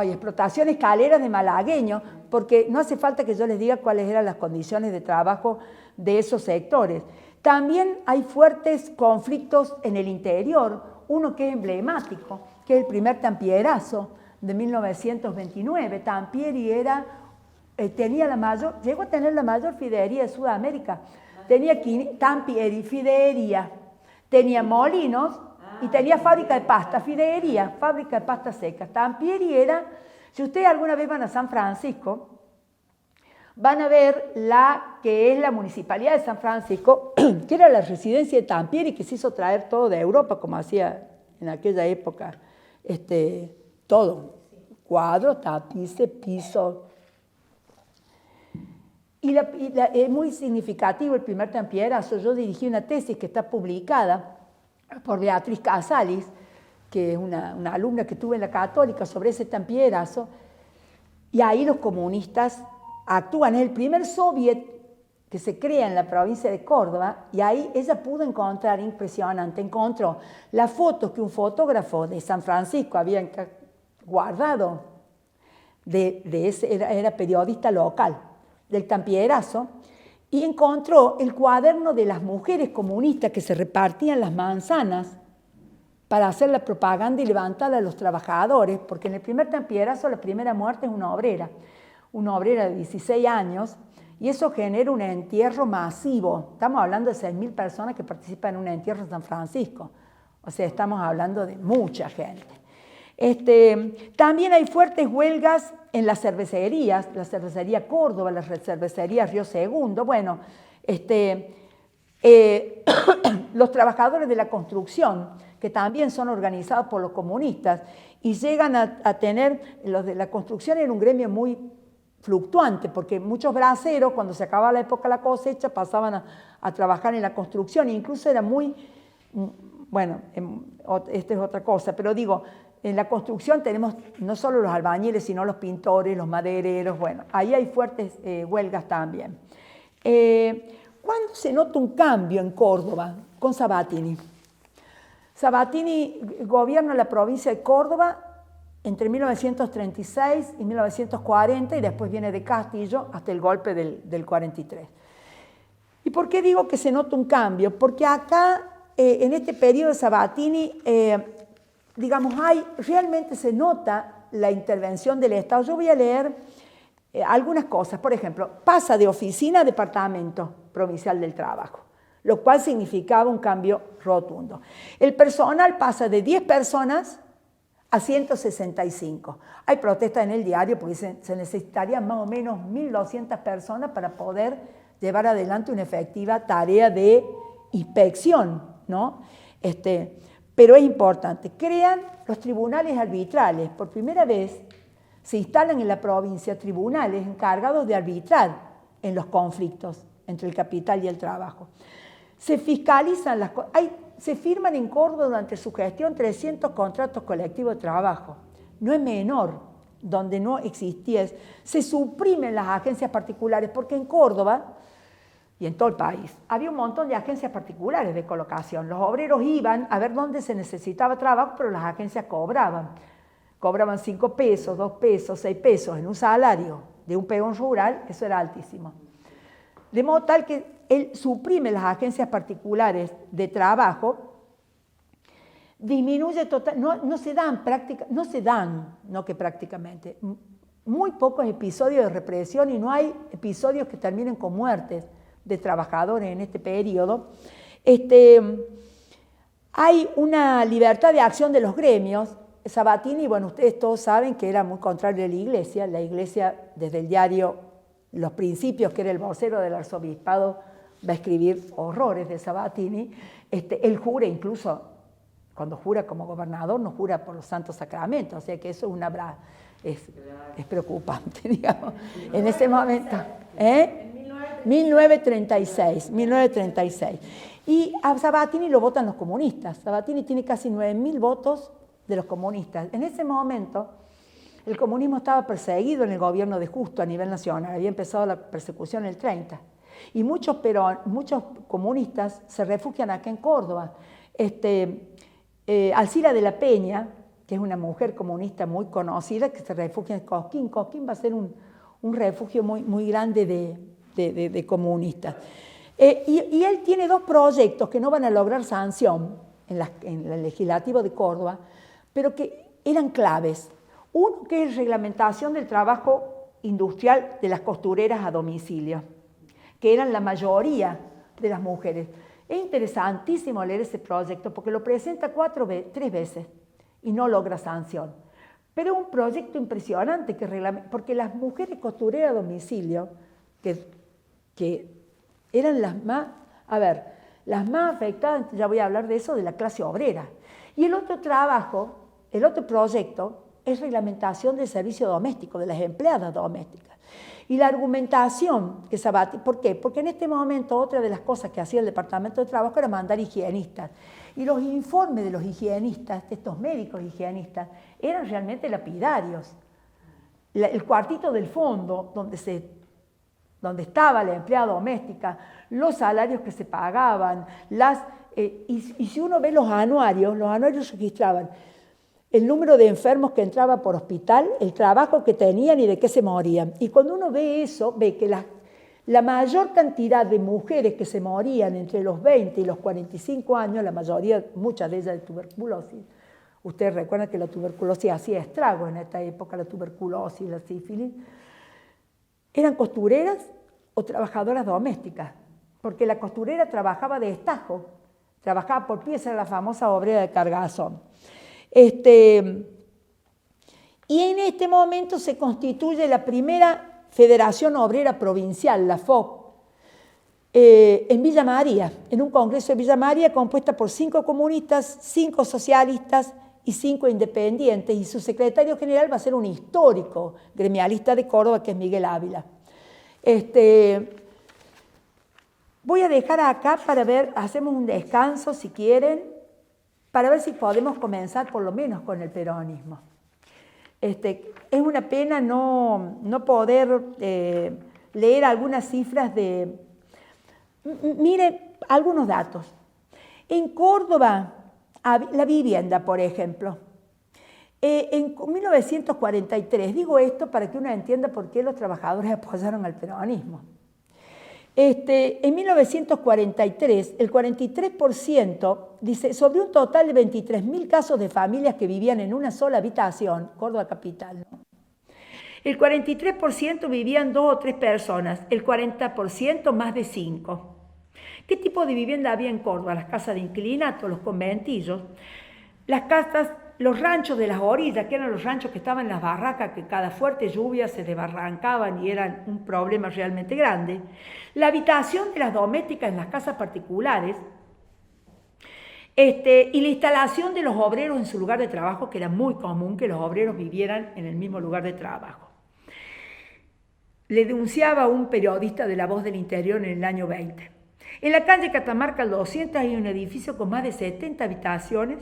Speaker 1: explotaciones caleras de malagueños, porque no hace falta que yo les diga cuáles eran las condiciones de trabajo de esos sectores. También hay fuertes conflictos en el interior, uno que es emblemático, que es el primer Tampierazo de 1929. Tampieri llegó a tener la mayor fidería de Sudamérica. Tenía Tampieri, fidería, tenía molinos y tenía fábrica de pasta, fidería, fábrica de pasta seca. Tampieri era, si ustedes alguna vez van a San Francisco, van a ver la que es la Municipalidad de San Francisco, que era la residencia de Tampieri, que se hizo traer todo de Europa, como hacía en aquella época, todo, cuadros, tapices, pisos. Y es muy significativo el primer Tampierazo. Yo dirigí una tesis que está publicada por Beatriz Casalis, que es una alumna que tuve en la Católica, sobre ese Tampierazo, y ahí los comunistas actúan. Es el primer soviet que se crea en la provincia de Córdoba, y ahí ella pudo encontrar, impresionante, encontró las fotos que un fotógrafo de San Francisco había guardado, era periodista local, del Tampierazo, y encontró el cuaderno de las mujeres comunistas que se repartían las manzanas para hacer la propaganda y levantar a los trabajadores, porque en el primer Tampierazo la primera muerte es una obrera de 16 años, y eso genera un entierro masivo. Estamos hablando de 6.000 personas que participan en un entierro en San Francisco. O sea, estamos hablando de mucha gente. También hay fuertes huelgas en las cervecerías, la cervecería Córdoba, la cervecería Río Segundo. Bueno, los trabajadores de la construcción, que también son organizados por los comunistas, y llegan a tener, los de la construcción era un gremio muy fluctuante, porque muchos braceros, cuando se acababa la época de la cosecha, pasaban a trabajar en la construcción, e incluso era muy, bueno, esta es otra cosa, pero digo, en la construcción tenemos no solo los albañiles, sino los pintores, los madereros, bueno, ahí hay fuertes huelgas también. ¿Cuándo se nota un cambio en Córdoba? Con Sabatini. Sabatini gobierna la provincia de Córdoba entre 1936 y 1940, y después viene de Castillo hasta el golpe del 43. ¿Y por qué digo que se nota un cambio? Porque acá, en este periodo de Sabatini, digamos, realmente se nota la intervención del Estado. Yo voy a leer algunas cosas. Por ejemplo, pasa de oficina a departamento provincial del trabajo, lo cual significaba un cambio rotundo. El personal pasa de 10 personas a 165. Hay protestas en el diario porque se necesitarían más o menos 1.200 personas para poder llevar adelante una efectiva tarea de inspección, ¿no? Pero es importante. Crean los tribunales arbitrales. Por primera vez se instalan en la provincia tribunales encargados de arbitrar en los conflictos entre el capital y el trabajo. Se fiscalizan las cosas. Se firman en Córdoba durante su gestión 300 contratos colectivos de trabajo. No es menor, donde no existía. Se suprimen las agencias particulares, porque en Córdoba y en todo el país había un montón de agencias particulares de colocación. Los obreros iban a ver dónde se necesitaba trabajo, pero las agencias cobraban. Cobraban 5 pesos, 2 pesos, 6 pesos en un salario de un peón rural, eso era altísimo. De modo tal que él suprime las agencias particulares de trabajo, disminuye total, no se dan, no que prácticamente, muy pocos episodios de represión y no hay episodios que terminen con muertes de trabajadores en este periodo. Hay una libertad de acción de los gremios. Sabatini, bueno, ustedes todos saben que era muy contrario a la Iglesia desde el diario Los Principios, que era el vocero del arzobispado, va a escribir horrores de Sabatini. Él jura incluso, cuando jura como gobernador, no jura por los santos sacramentos, o sea que eso es preocupante, digamos, en ese momento. 1936. Y a Sabatini lo votan los comunistas. Sabatini tiene casi 9.000 votos de los comunistas. En ese momento, el comunismo estaba perseguido en el gobierno de Justo a nivel nacional. Había empezado la persecución en el 30. Y muchos comunistas se refugian acá en Córdoba. Alcira de la Peña, que es una mujer comunista muy conocida, que se refugia en Cosquín. Cosquín va a ser un refugio muy, muy grande de comunistas. Y él tiene 2 proyectos que no van a lograr sanción en el legislativo de Córdoba, pero que eran claves. Uno que es reglamentación del trabajo industrial de las costureras a domicilio, que eran la mayoría de las mujeres. Es interesantísimo leer ese proyecto porque lo presenta 3 veces y no logra sanción. Pero es un proyecto impresionante porque las mujeres costureras a domicilio, que eran las más afectadas, ya voy a hablar de eso, de la clase obrera. Y el otro proyecto es reglamentación del servicio doméstico, de las empleadas domésticas. Y la argumentación que Sabatini, ¿por qué? Porque en este momento otra de las cosas que hacía el Departamento de Trabajo era mandar higienistas. Y los informes de los higienistas, de estos médicos higienistas, eran realmente lapidarios. El cuartito del fondo, donde estaba la empleada doméstica, los salarios que se pagaban, y si uno ve los anuarios registraban el número de enfermos que entraba por hospital, el trabajo que tenían y de qué se morían. Y cuando uno ve eso, ve que la mayor cantidad de mujeres que se morían entre los 20 y los 45 años, la mayoría, muchas de ellas de tuberculosis. Ustedes recuerdan que la tuberculosis hacía estragos en esta época, la tuberculosis, la sífilis. Eran costureras o trabajadoras domésticas, porque la costurera trabajaba de estajo, trabajaba por pieza, era la famosa obrera de cargazón. Y en este momento se constituye la primera Federación Obrera Provincial, la FOP, en Villa María, en un congreso de Villa María compuesta por 5 comunistas, 5 socialistas y 5 independientes, y su secretario general va a ser un histórico gremialista de Córdoba, que es Miguel Ávila. Voy a dejar acá para ver, hacemos un descanso si quieren, para ver si podemos comenzar por lo menos con el peronismo. Es una pena no poder leer algunas cifras Mire, algunos datos. En Córdoba, la vivienda, por ejemplo, en 1943, digo esto para que uno entienda por qué los trabajadores apoyaron al peronismo. En 1943, el 43%, dice, sobre un total de 23.000 casos de familias que vivían en una sola habitación, Córdoba capital, ¿no? El 43% vivían 2 o 3 personas, el 40% más de 5. ¿Qué tipo de vivienda había en Córdoba? Las casas de inquilinato, los conventillos. Las casas los ranchos de las orillas, que eran los ranchos que estaban en las barracas, que cada fuerte lluvia se desbarrancaban y eran un problema realmente grande, la habitación de las domésticas en las casas particulares, y la instalación de los obreros en su lugar de trabajo, que era muy común que los obreros vivieran en el mismo lugar de trabajo. Le denunciaba un periodista de La Voz del Interior en el año 20. En la calle Catamarca 200 hay un edificio con más de 70 habitaciones.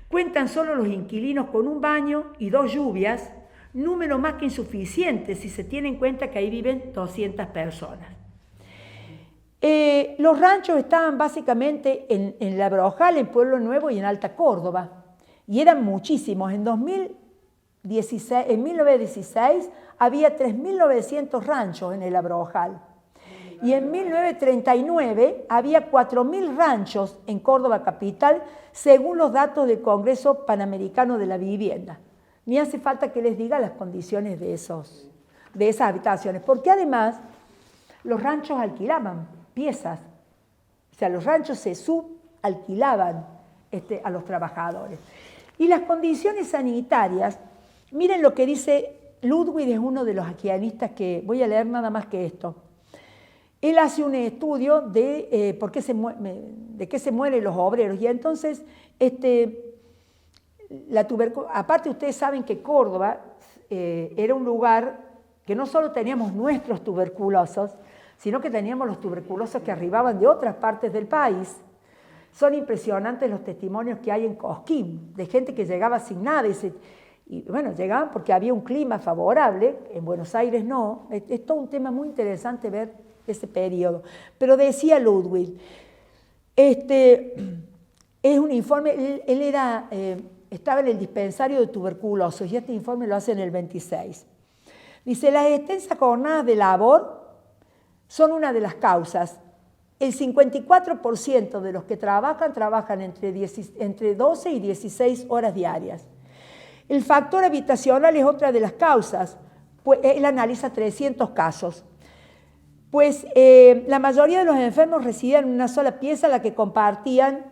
Speaker 1: Cuentan solo los inquilinos con un baño y 2 lluvias, número más que insuficiente si se tiene en cuenta que ahí viven 200 personas. Los ranchos estaban básicamente en La Brojal, en Pueblo Nuevo y en Alta Córdoba, y eran muchísimos. En 1916 había 3.900 ranchos en el Abrojal. Y en 1939 había 4.000 ranchos en Córdoba capital, según los datos del Congreso Panamericano de la Vivienda. Ni hace falta que les diga las condiciones de esas habitaciones, porque además los ranchos alquilaban piezas. O sea, los ranchos se subalquilaban a los trabajadores. Y las condiciones sanitarias, miren lo que dice Ludwig, es uno de los aquianistas que, voy a leer nada más que esto. Él hace un estudio de qué se mueren los obreros. Y entonces, aparte ustedes saben que Córdoba era un lugar que no solo teníamos nuestros tuberculosos, sino que teníamos los tuberculosos que arribaban de otras partes del país. Son impresionantes los testimonios que hay en Cosquín, de gente que llegaba sin nada y bueno, llegaban porque había un clima favorable, en Buenos Aires no. Es todo un tema muy interesante ver ese periodo. Pero decía Ludwig, es un informe, él estaba en el dispensario de tuberculosos y este informe lo hace en el 26. Dice, las extensas jornadas de labor son una de las causas. El 54% de los que trabajan entre 12 y 16 horas diarias. El factor habitacional es otra de las causas, pues él analiza 300 casos. Pues la mayoría de los enfermos residían en una sola pieza, la que compartían,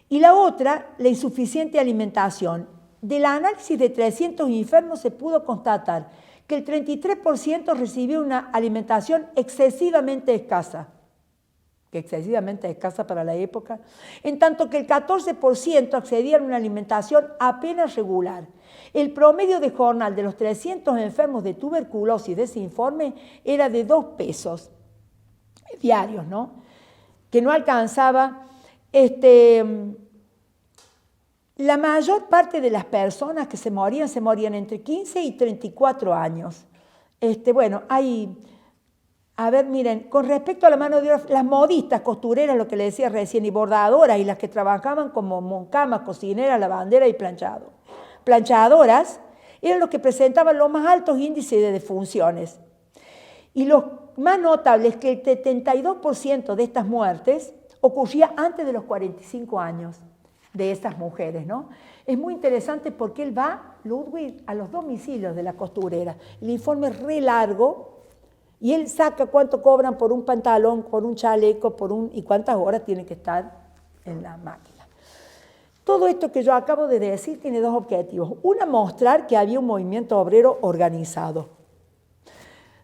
Speaker 1: y la otra, la insuficiente alimentación. Del análisis de 300 enfermos se pudo constatar que el 33% recibía una alimentación excesivamente escasa para la época, en tanto que el 14% accedía a una alimentación apenas regular. El promedio de jornal de los 300 enfermos de tuberculosis de ese informe era de 2 pesos diarios, ¿no? Que no alcanzaba. La mayor parte de las personas que se morían entre 15 y 34 años. Miren, con respecto a la mano de obra, las modistas, costureras, lo que le decía recién, y bordadoras, y las que trabajaban como moncamas, cocineras, lavanderas y planchadoras, eran los que presentaban los más altos índices de defunciones. Y lo más notable es que el 72% de estas muertes ocurría antes de los 45 años de estas mujeres, ¿no? Es muy interesante porque él va, Ludwig, a los domicilios de la costurera. El informe es re largo y él saca cuánto cobran por un pantalón, por un chaleco, y cuántas horas tiene que estar en la máquina. Todo esto que yo acabo de decir tiene 2 objetivos. Uno, mostrar que había un movimiento obrero organizado.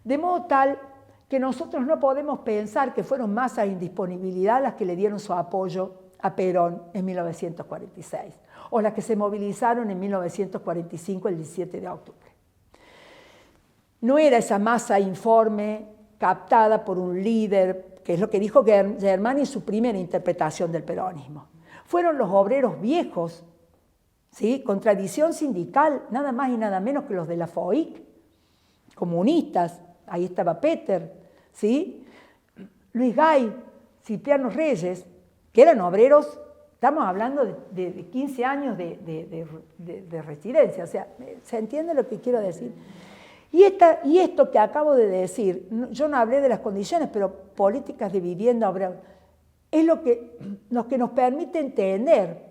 Speaker 1: De modo tal que nosotros no podemos pensar que fueron masas de indisponibilidad las que le dieron su apoyo a Perón en 1946, o las que se movilizaron en 1945, el 17 de octubre. No era esa masa informe captada por un líder, que es lo que dijo Germán en su primera interpretación del peronismo. Fueron los obreros viejos, ¿sí? Con tradición sindical, nada más y nada menos que los de la FOIC, comunistas, ahí estaba Peter, ¿sí? Luis Gay, Cipriano Reyes, que eran obreros, estamos hablando de 15 años de residencia, o sea, ¿se entiende lo que quiero decir? Y esto que acabo de decir, yo no hablé de las condiciones, pero políticas de vivienda obrera, es lo que nos permite entender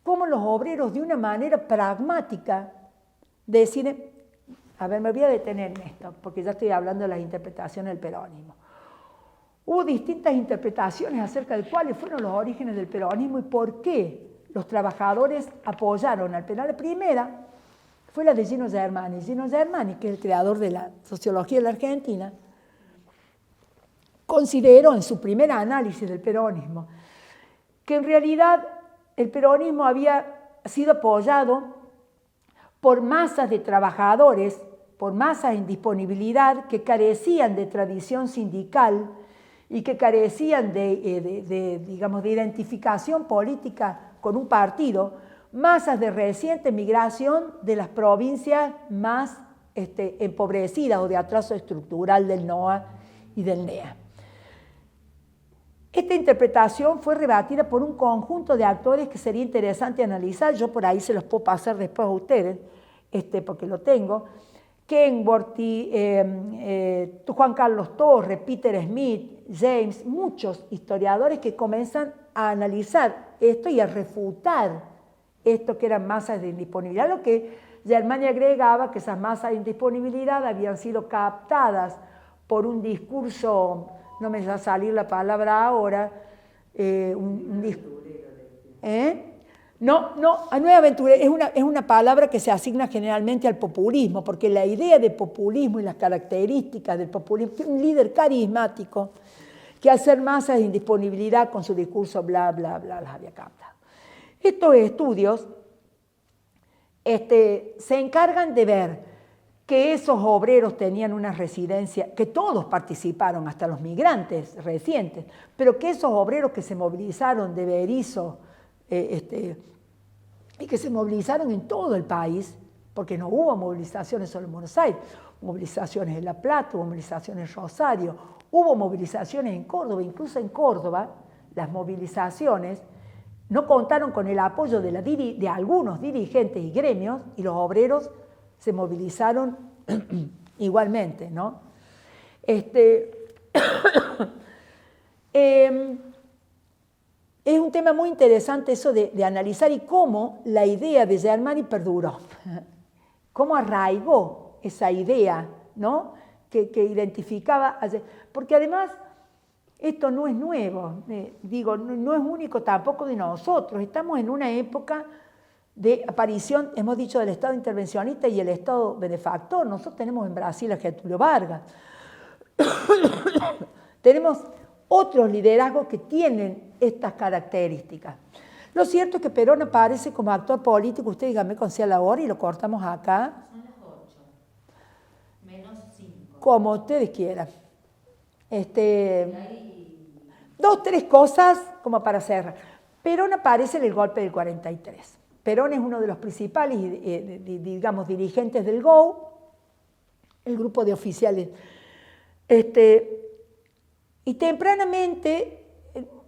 Speaker 1: cómo los obreros de una manera pragmática deciden, me voy a detener en esto, porque ya estoy hablando de las interpretaciones del peronismo. Hubo distintas interpretaciones acerca de cuáles fueron los orígenes del peronismo y por qué los trabajadores apoyaron al penal. La primera fue la de Gino Germani. Gino Germani, que es el creador de la sociología de la Argentina, consideró en su primer análisis del peronismo que en realidad el peronismo había sido apoyado por masas de trabajadores, por masas en disponibilidad que carecían de tradición sindical y que carecían digamos, de identificación política con un partido, masas de reciente migración de las provincias más empobrecidas o de atraso estructural del NOA y del NEA. Esta interpretación fue rebatida por un conjunto de actores que sería interesante analizar. Yo por ahí se los puedo pasar después a ustedes, porque lo tengo. Kenworthy, Juan Carlos Torres, Peter Smith, James, muchos historiadores que comienzan a analizar esto y a refutar esto que eran masas de indisponibilidad, lo que Germani agregaba que esas masas de indisponibilidad habían sido captadas por un discurso, no me va a salir la palabra ahora, No es aventurero, es una palabra que se asigna generalmente al populismo, porque la idea de populismo y las características del populismo, que un líder carismático que hacer masas de indisponibilidad con su discurso bla, bla, bla, las había captado. Estos estudios se encargan de ver que esos obreros tenían una residencia, que todos participaron, hasta los migrantes recientes, pero que esos obreros que se movilizaron de Berisso, y que se movilizaron en todo el país, porque no hubo movilizaciones solo en Buenos Aires, movilizaciones en La Plata, movilizaciones en Rosario, hubo movilizaciones en Córdoba, incluso en Córdoba las movilizaciones no contaron con el apoyo de algunos dirigentes y gremios, y los obreros se movilizaron igualmente, ¿no? Es un tema muy interesante eso de analizar y cómo la idea de Germani perduró, cómo arraigó esa idea, ¿no? que identificaba, porque además esto no es nuevo, no es único tampoco de nosotros, estamos en una época de aparición, hemos dicho, del Estado intervencionista y el Estado benefactor. Nosotros tenemos en Brasil a Getúlio Vargas, tenemos otros liderazgos que tienen estas características. Lo cierto es que Perón aparece como actor político, usted dígame con sea la hora y lo cortamos acá.
Speaker 2: Son las 8, menos 5.
Speaker 1: Como ustedes quieran. Dos, tres cosas como para cerrar. Perón aparece en el golpe del 43. Perón es uno de los principales, digamos, dirigentes del GO, el grupo de oficiales. Y tempranamente,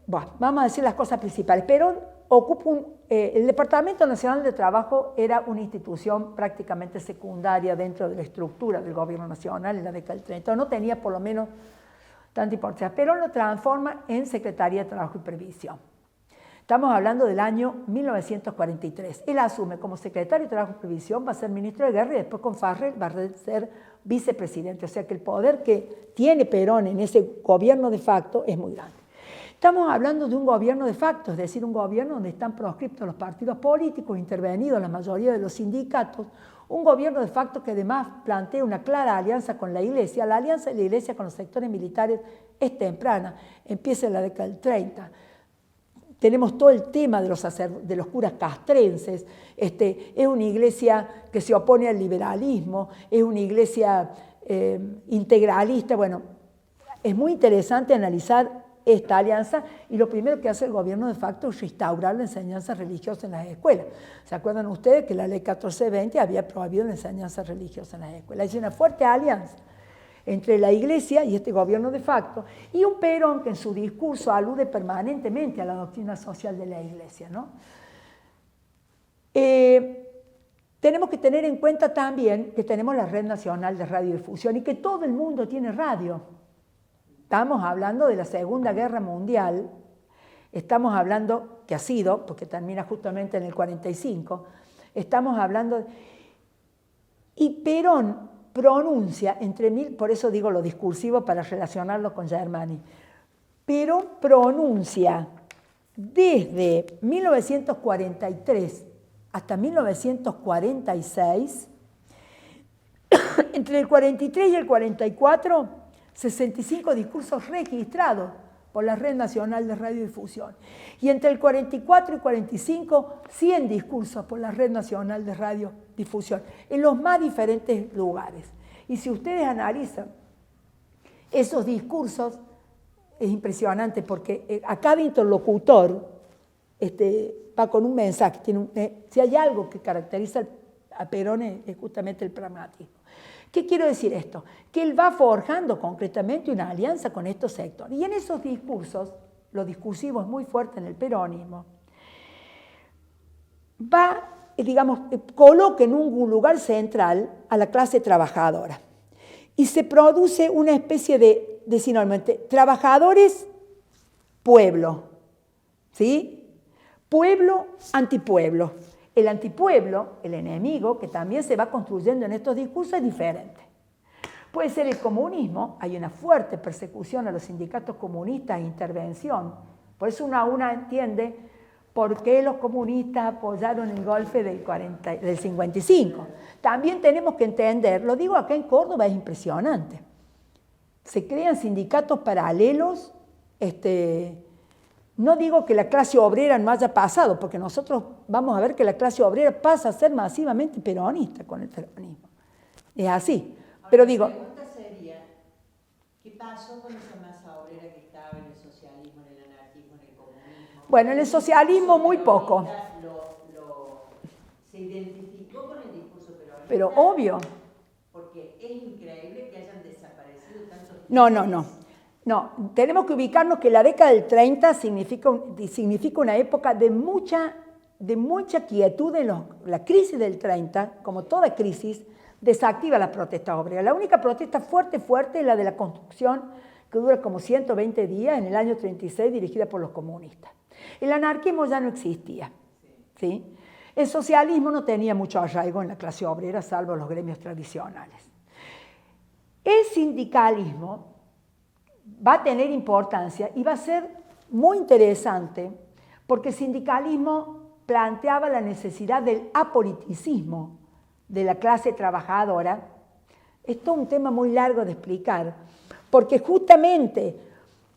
Speaker 1: vamos a decir las cosas principales. Perón ocupa el Departamento Nacional de Trabajo era una institución prácticamente secundaria dentro de la estructura del gobierno nacional en la década del 30. No tenía por lo menos tanta importancia. Perón lo transforma en Secretaría de Trabajo y Previsión. Estamos hablando del año 1943. Él asume como secretario de Trabajo y Previsión, va a ser ministro de Guerra y después con Farrell va a ser vicepresidente. O sea que el poder que tiene Perón en ese gobierno de facto es muy grande. Estamos hablando de un gobierno de facto, es decir, un gobierno donde están proscriptos los partidos políticos, intervenidos la mayoría de los sindicatos, un gobierno de facto que además plantea una clara alianza con la Iglesia. La alianza de la Iglesia con los sectores militares es temprana, empieza en la década del 30. Tenemos todo el tema de los curas castrenses, es una iglesia que se opone al liberalismo, es una iglesia integralista. Bueno, es muy interesante analizar esta alianza y lo primero que hace el gobierno de facto es restaurar la enseñanza religiosa en las escuelas. ¿Se acuerdan ustedes que la ley 1420 había prohibido la enseñanza religiosa en las escuelas? Hay una fuerte alianza entre la Iglesia y este gobierno de facto, y un Perón que en su discurso alude permanentemente a la doctrina social de la Iglesia, ¿no? Tenemos que tener en cuenta también que tenemos la Red Nacional de Radiodifusión y que todo el mundo tiene radio. Estamos hablando de la Segunda Guerra Mundial, estamos hablando, que ha sido, porque termina justamente en el 45, estamos hablando, y Perón pronuncia por eso digo lo discursivo para relacionarlo con Germani, pero pronuncia desde 1943 hasta 1946, entre el 43 y el 44, 65 discursos registrados por la Red Nacional de Radiodifusión. Y entre el 44 y 45, 100 discursos por la Red Nacional de Radiodifusión, en los más diferentes lugares. Y si ustedes analizan esos discursos, es impresionante porque a cada interlocutor va con un mensaje. Si hay algo que caracteriza a Perón es justamente el pragmatismo. ¿Qué quiero decir esto? Que él va forjando concretamente una alianza con estos sectores. Y en esos discursos, lo discursivo es muy fuerte en el peronismo, coloca en un lugar central a la clase trabajadora. Y se produce una especie de sinónimo, trabajadores, pueblo, ¿sí? Pueblo, antipueblo. El antipueblo, el enemigo, que también se va construyendo en estos discursos, es diferente. Puede ser el comunismo, hay una fuerte persecución a los sindicatos comunistas e intervención. Por eso una entiende por qué los comunistas apoyaron el golpe del 55. También tenemos que entender, lo digo acá en Córdoba, es impresionante. Se crean sindicatos paralelos, no digo que la clase obrera no haya pasado, porque nosotros vamos a ver que la clase obrera pasa a ser masivamente peronista con el peronismo. Es así. Pero digo...
Speaker 4: La pregunta sería, ¿qué pasó con esa masa obrera que estaba en el socialismo, en el anarquismo, en el comunismo?
Speaker 1: Bueno, en el socialismo muy poco.
Speaker 4: ¿Se identificó con el discurso peronista?
Speaker 1: Pero obvio.
Speaker 4: Porque es increíble que hayan desaparecido tantos...
Speaker 1: No, tenemos que ubicarnos que la década del 30 significa una época de mucha quietud la crisis del 30, como toda crisis, desactiva las protestas obreras. La única protesta fuerte es la de la construcción, que dura como 120 días en el año 36, dirigida por los comunistas. El anarquismo ya no existía, ¿sí? El socialismo no tenía mucho arraigo en la clase obrera, salvo los gremios tradicionales. El sindicalismo va a tener importancia y va a ser muy interesante porque el sindicalismo planteaba la necesidad del apoliticismo de la clase trabajadora. Esto es un tema muy largo de explicar, porque justamente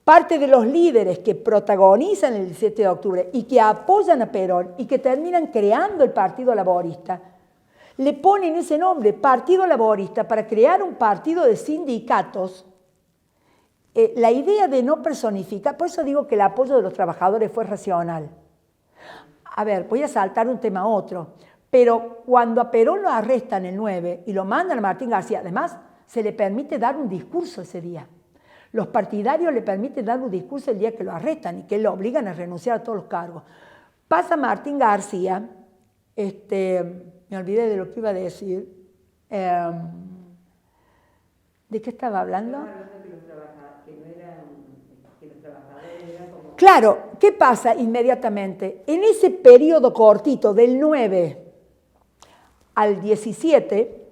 Speaker 1: parte de los líderes que protagonizan el 17 de octubre y que apoyan a Perón y que terminan creando el Partido Laborista, le ponen ese nombre, Partido Laborista, para crear un partido de sindicatos. La idea de no personificar, por eso digo que el apoyo de los trabajadores fue racional. A ver, voy a saltar un tema a otro, pero cuando a Perón lo arrestan el 9 y lo mandan a Martín García, además se le permite dar un discurso ese día. Los partidarios le permiten dar un discurso el día que lo arrestan y que lo obligan a renunciar a todos los cargos. Pasa Martín García, me olvidé de lo que iba a decir. ¿De qué estaba hablando? Claro, ¿qué pasa inmediatamente? En ese periodo cortito del 9 al 17,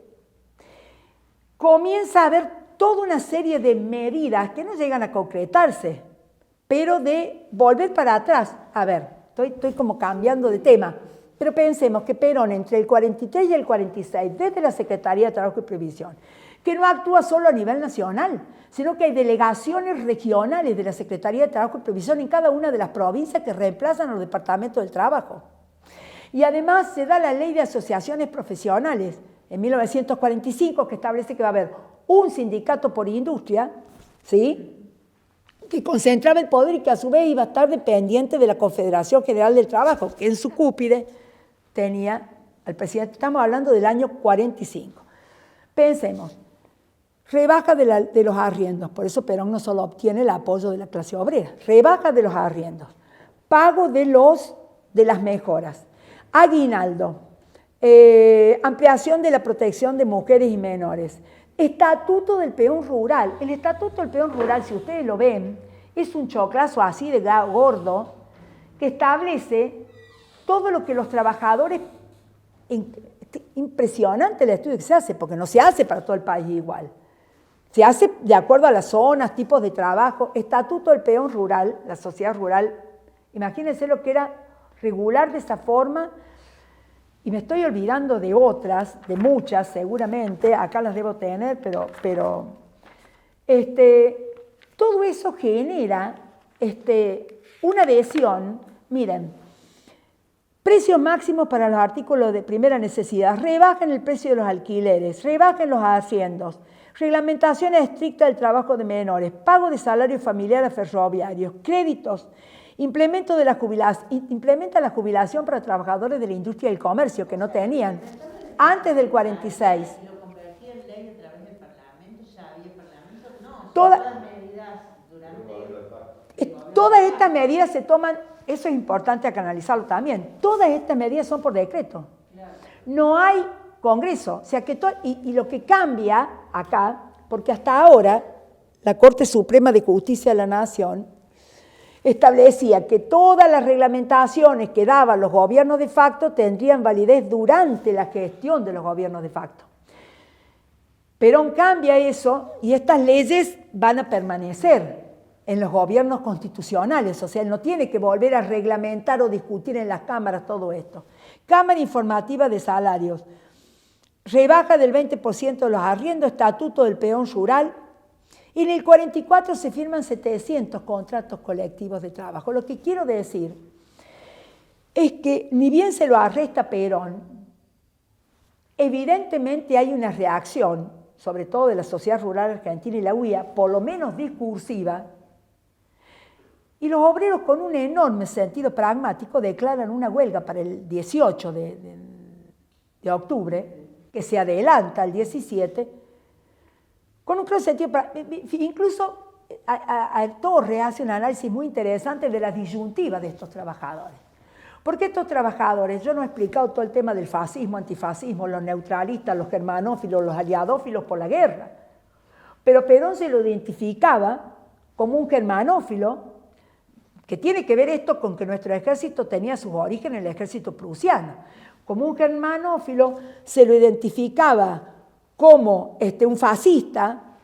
Speaker 1: comienza a haber toda una serie de medidas que no llegan a concretarse, pero de volver para atrás. A ver, estoy como cambiando de tema, pero pensemos que Perón entre el 43 y el 46, desde la Secretaría de Trabajo y Previsión, que no actúa solo a nivel nacional, sino que hay delegaciones regionales de la Secretaría de Trabajo y Previsión en cada una de las provincias que reemplazan a los departamentos del trabajo. Y además se da la Ley de Asociaciones Profesionales en 1945, que establece que va a haber un sindicato por industria, ¿sí?, que concentraba el poder y que a su vez iba a estar dependiente de la Confederación General del Trabajo, que en su cúpide tenía al presidente. Estamos hablando del año 45. Pensemos, rebaja de los arriendos, por eso Perón no solo obtiene el apoyo de la clase obrera, rebaja de los arriendos, pago de las mejoras, aguinaldo, ampliación de la protección de mujeres y menores, estatuto del peón rural. El estatuto del peón rural, si ustedes lo ven, es un choclazo así de gordo que establece todo lo que los trabajadores... Impresionante el estudio que se hace, porque no se hace para todo el país igual. Se hace de acuerdo a las zonas, tipos de trabajo. Estatuto del peón rural, la sociedad rural Imagínense lo que era regular de esa forma, y me estoy olvidando de otras, de muchas seguramente, acá las debo tener, pero todo eso genera una adhesión. Miren, precios máximos para los artículos de primera necesidad, rebajan el precio de los alquileres, rebajan los arriendos, reglamentaciones estrictas del trabajo de menores, pago de salario familiar a ferroviarios, créditos, implementa la jubilación para trabajadores de la industria y el comercio que no tenían antes del 46.
Speaker 4: Y lo convertía en ley a través del Parlamento, ya había Parlamento, no,
Speaker 1: Todas
Speaker 4: medidas durante...
Speaker 1: Todas estas medidas se toman, eso es importante acá analizarlo también, todas estas medidas son por decreto.
Speaker 4: Claro.
Speaker 1: No hay Congreso, o sea que y lo que cambia acá, porque hasta ahora la Corte Suprema de Justicia de la Nación establecía que todas las reglamentaciones que daban los gobiernos de facto tendrían validez durante la gestión de los gobiernos de facto. Perón cambia eso y estas leyes van a permanecer en los gobiernos constitucionales, o sea, él no tiene que volver a reglamentar o discutir en las cámaras todo esto. Cámara Informativa de Salarios, rebaja del 20% de los arriendos, estatuto del peón rural, y en el 44 se firman 700 contratos colectivos de trabajo. Lo que quiero decir es que ni bien se lo arresta Perón, evidentemente hay una reacción, sobre todo de la sociedad rural argentina y la UIA, por lo menos discursiva, y los obreros con un enorme sentido pragmático declaran una huelga para el 18 de octubre, que se adelanta al 17, con un claro sentido, incluso Torres hace un análisis muy interesante de la disyuntiva de estos trabajadores. Porque estos trabajadores, yo no he explicado todo el tema del fascismo, antifascismo, los neutralistas, los germanófilos, los aliadófilos por la guerra, pero Perón se lo identificaba como un germanófilo, que tiene que ver esto con que nuestro ejército tenía sus orígenes en el ejército prusiano. Como un germanófilo se lo identificaba como un fascista,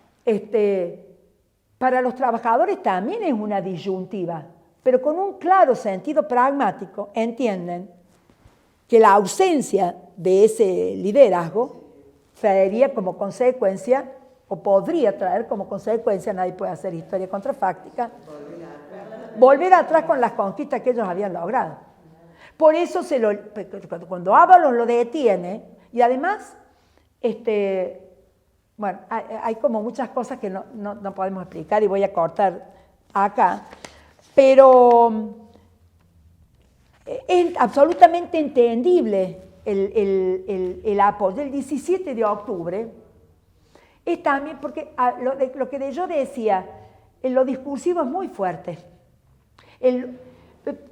Speaker 1: para los trabajadores también es una disyuntiva, pero con un claro sentido pragmático entienden que la ausencia de ese liderazgo traería como consecuencia, o podría traer como consecuencia, nadie puede hacer historia contrafáctica, volver atrás con las conquistas que ellos habían logrado. Por eso cuando Ábalos lo detiene, y además, bueno, hay como muchas cosas que no podemos explicar y voy a cortar acá, pero es absolutamente entendible el apoyo. El 17 de octubre es también porque lo que yo decía, en lo discursivo es muy fuerte.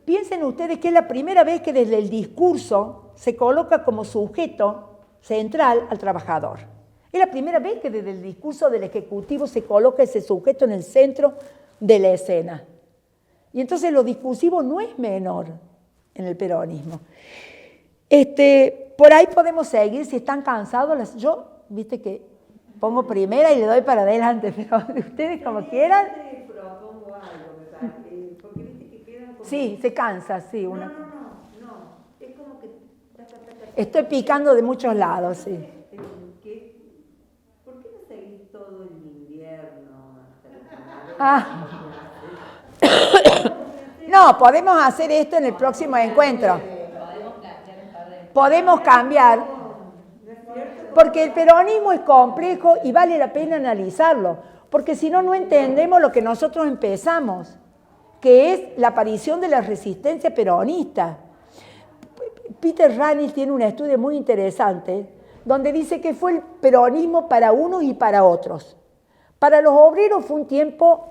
Speaker 1: Piensen ustedes que es la primera vez que desde el discurso se coloca como sujeto central al trabajador. Es la primera vez que desde el discurso del Ejecutivo se coloca ese sujeto en el centro de la escena. Y entonces lo discursivo no es menor en el peronismo. Por ahí podemos seguir, si están cansados, yo, viste que pongo primera y le doy para adelante, pero ustedes como quieran.
Speaker 4: Propongo algo, me parece, porque viste que quedan como...
Speaker 1: Sí, se cansa, sí.
Speaker 4: No, es como que...
Speaker 1: Estoy picando de muchos lados, sí.
Speaker 4: ¿Por qué no seguís todo el invierno hasta
Speaker 1: Ah. No, podemos hacer esto en el próximo encuentro. Podemos cambiar, porque el peronismo es complejo y vale la pena analizarlo, porque si no, no entendemos lo que nosotros empezamos, que es la aparición de la resistencia peronista. Peter Ranich tiene un estudio muy interesante donde dice que fue el peronismo para unos y para otros. Para los obreros fue un tiempo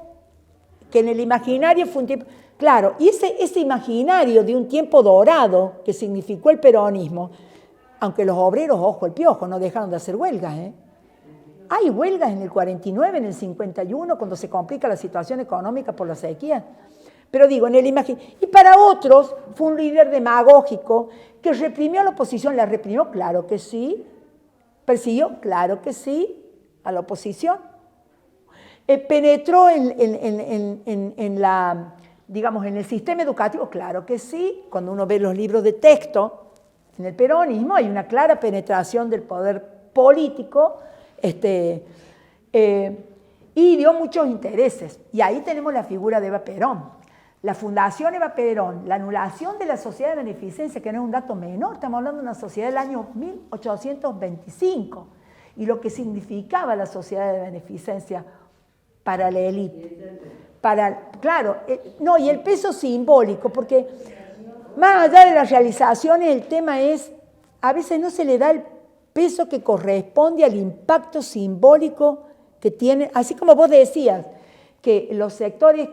Speaker 1: que en el imaginario fue un tiempo... Claro, y ese imaginario de un tiempo dorado que significó el peronismo, aunque los obreros, ojo el piojo, no dejaron de hacer huelgas. Hay huelgas en el 49, en el 51, cuando se complica la situación económica por la sequía. Pero digo, en el imaginario. Y para otros fue un líder demagógico que reprimió a la oposición. ¿La reprimió? Claro que sí. ¿Persiguió? Claro que sí, a la oposición. Penetró en la digamos, en el sistema educativo, claro que sí, cuando uno ve los libros de texto, en el peronismo hay una clara penetración del poder político, y dio muchos intereses. Y ahí tenemos la figura de Eva Perón. La Fundación Eva Perón, la anulación de la sociedad de beneficencia, que no es un dato menor, estamos hablando de una sociedad del año 1825, y lo que significaba la sociedad de beneficencia para la élite. Claro, no, y el peso simbólico, porque más allá de las realizaciones, el tema es, a veces no se le da el peso que corresponde al impacto simbólico que tiene, así como vos decías, que los sectores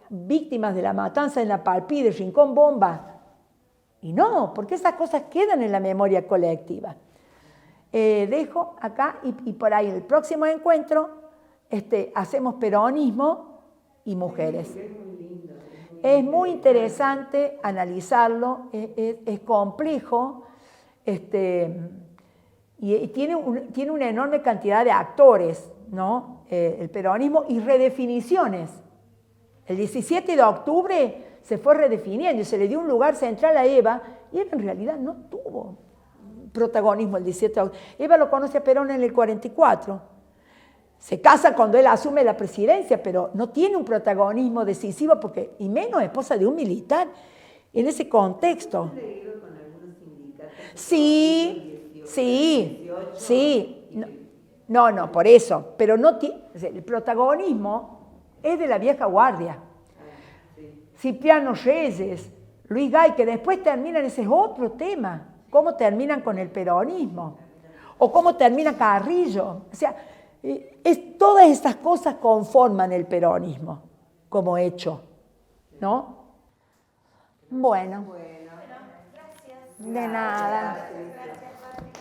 Speaker 1: víctimas de la matanza en La Palpí, de Rincón Bomba, y no, porque esas cosas quedan en la memoria colectiva. Dejo acá y por ahí en el próximo encuentro hacemos peronismo y mujeres. Es muy interesante analizarlo, es complejo, y tiene una enorme cantidad de actores, ¿no? El peronismo y redefiniciones. El 17 de octubre se fue redefiniendo y se le dio un lugar central a Eva, y Eva en realidad no tuvo protagonismo el 17 de octubre. Eva lo conoce a Perón en el 44. Se casa cuando él asume la presidencia, pero no tiene un protagonismo decisivo, porque, y menos esposa de un militar, en ese contexto. Sí, no, por eso, pero no el protagonismo es de la vieja guardia. Cipriano Reyes, Luis Gay, que después terminan, ese es otro tema, cómo terminan con el peronismo, o cómo termina Carrillo. O sea, todas estas cosas conforman el peronismo como hecho, ¿no? Bueno,
Speaker 2: Gracias.
Speaker 1: de nada.
Speaker 2: Gracias, Martín.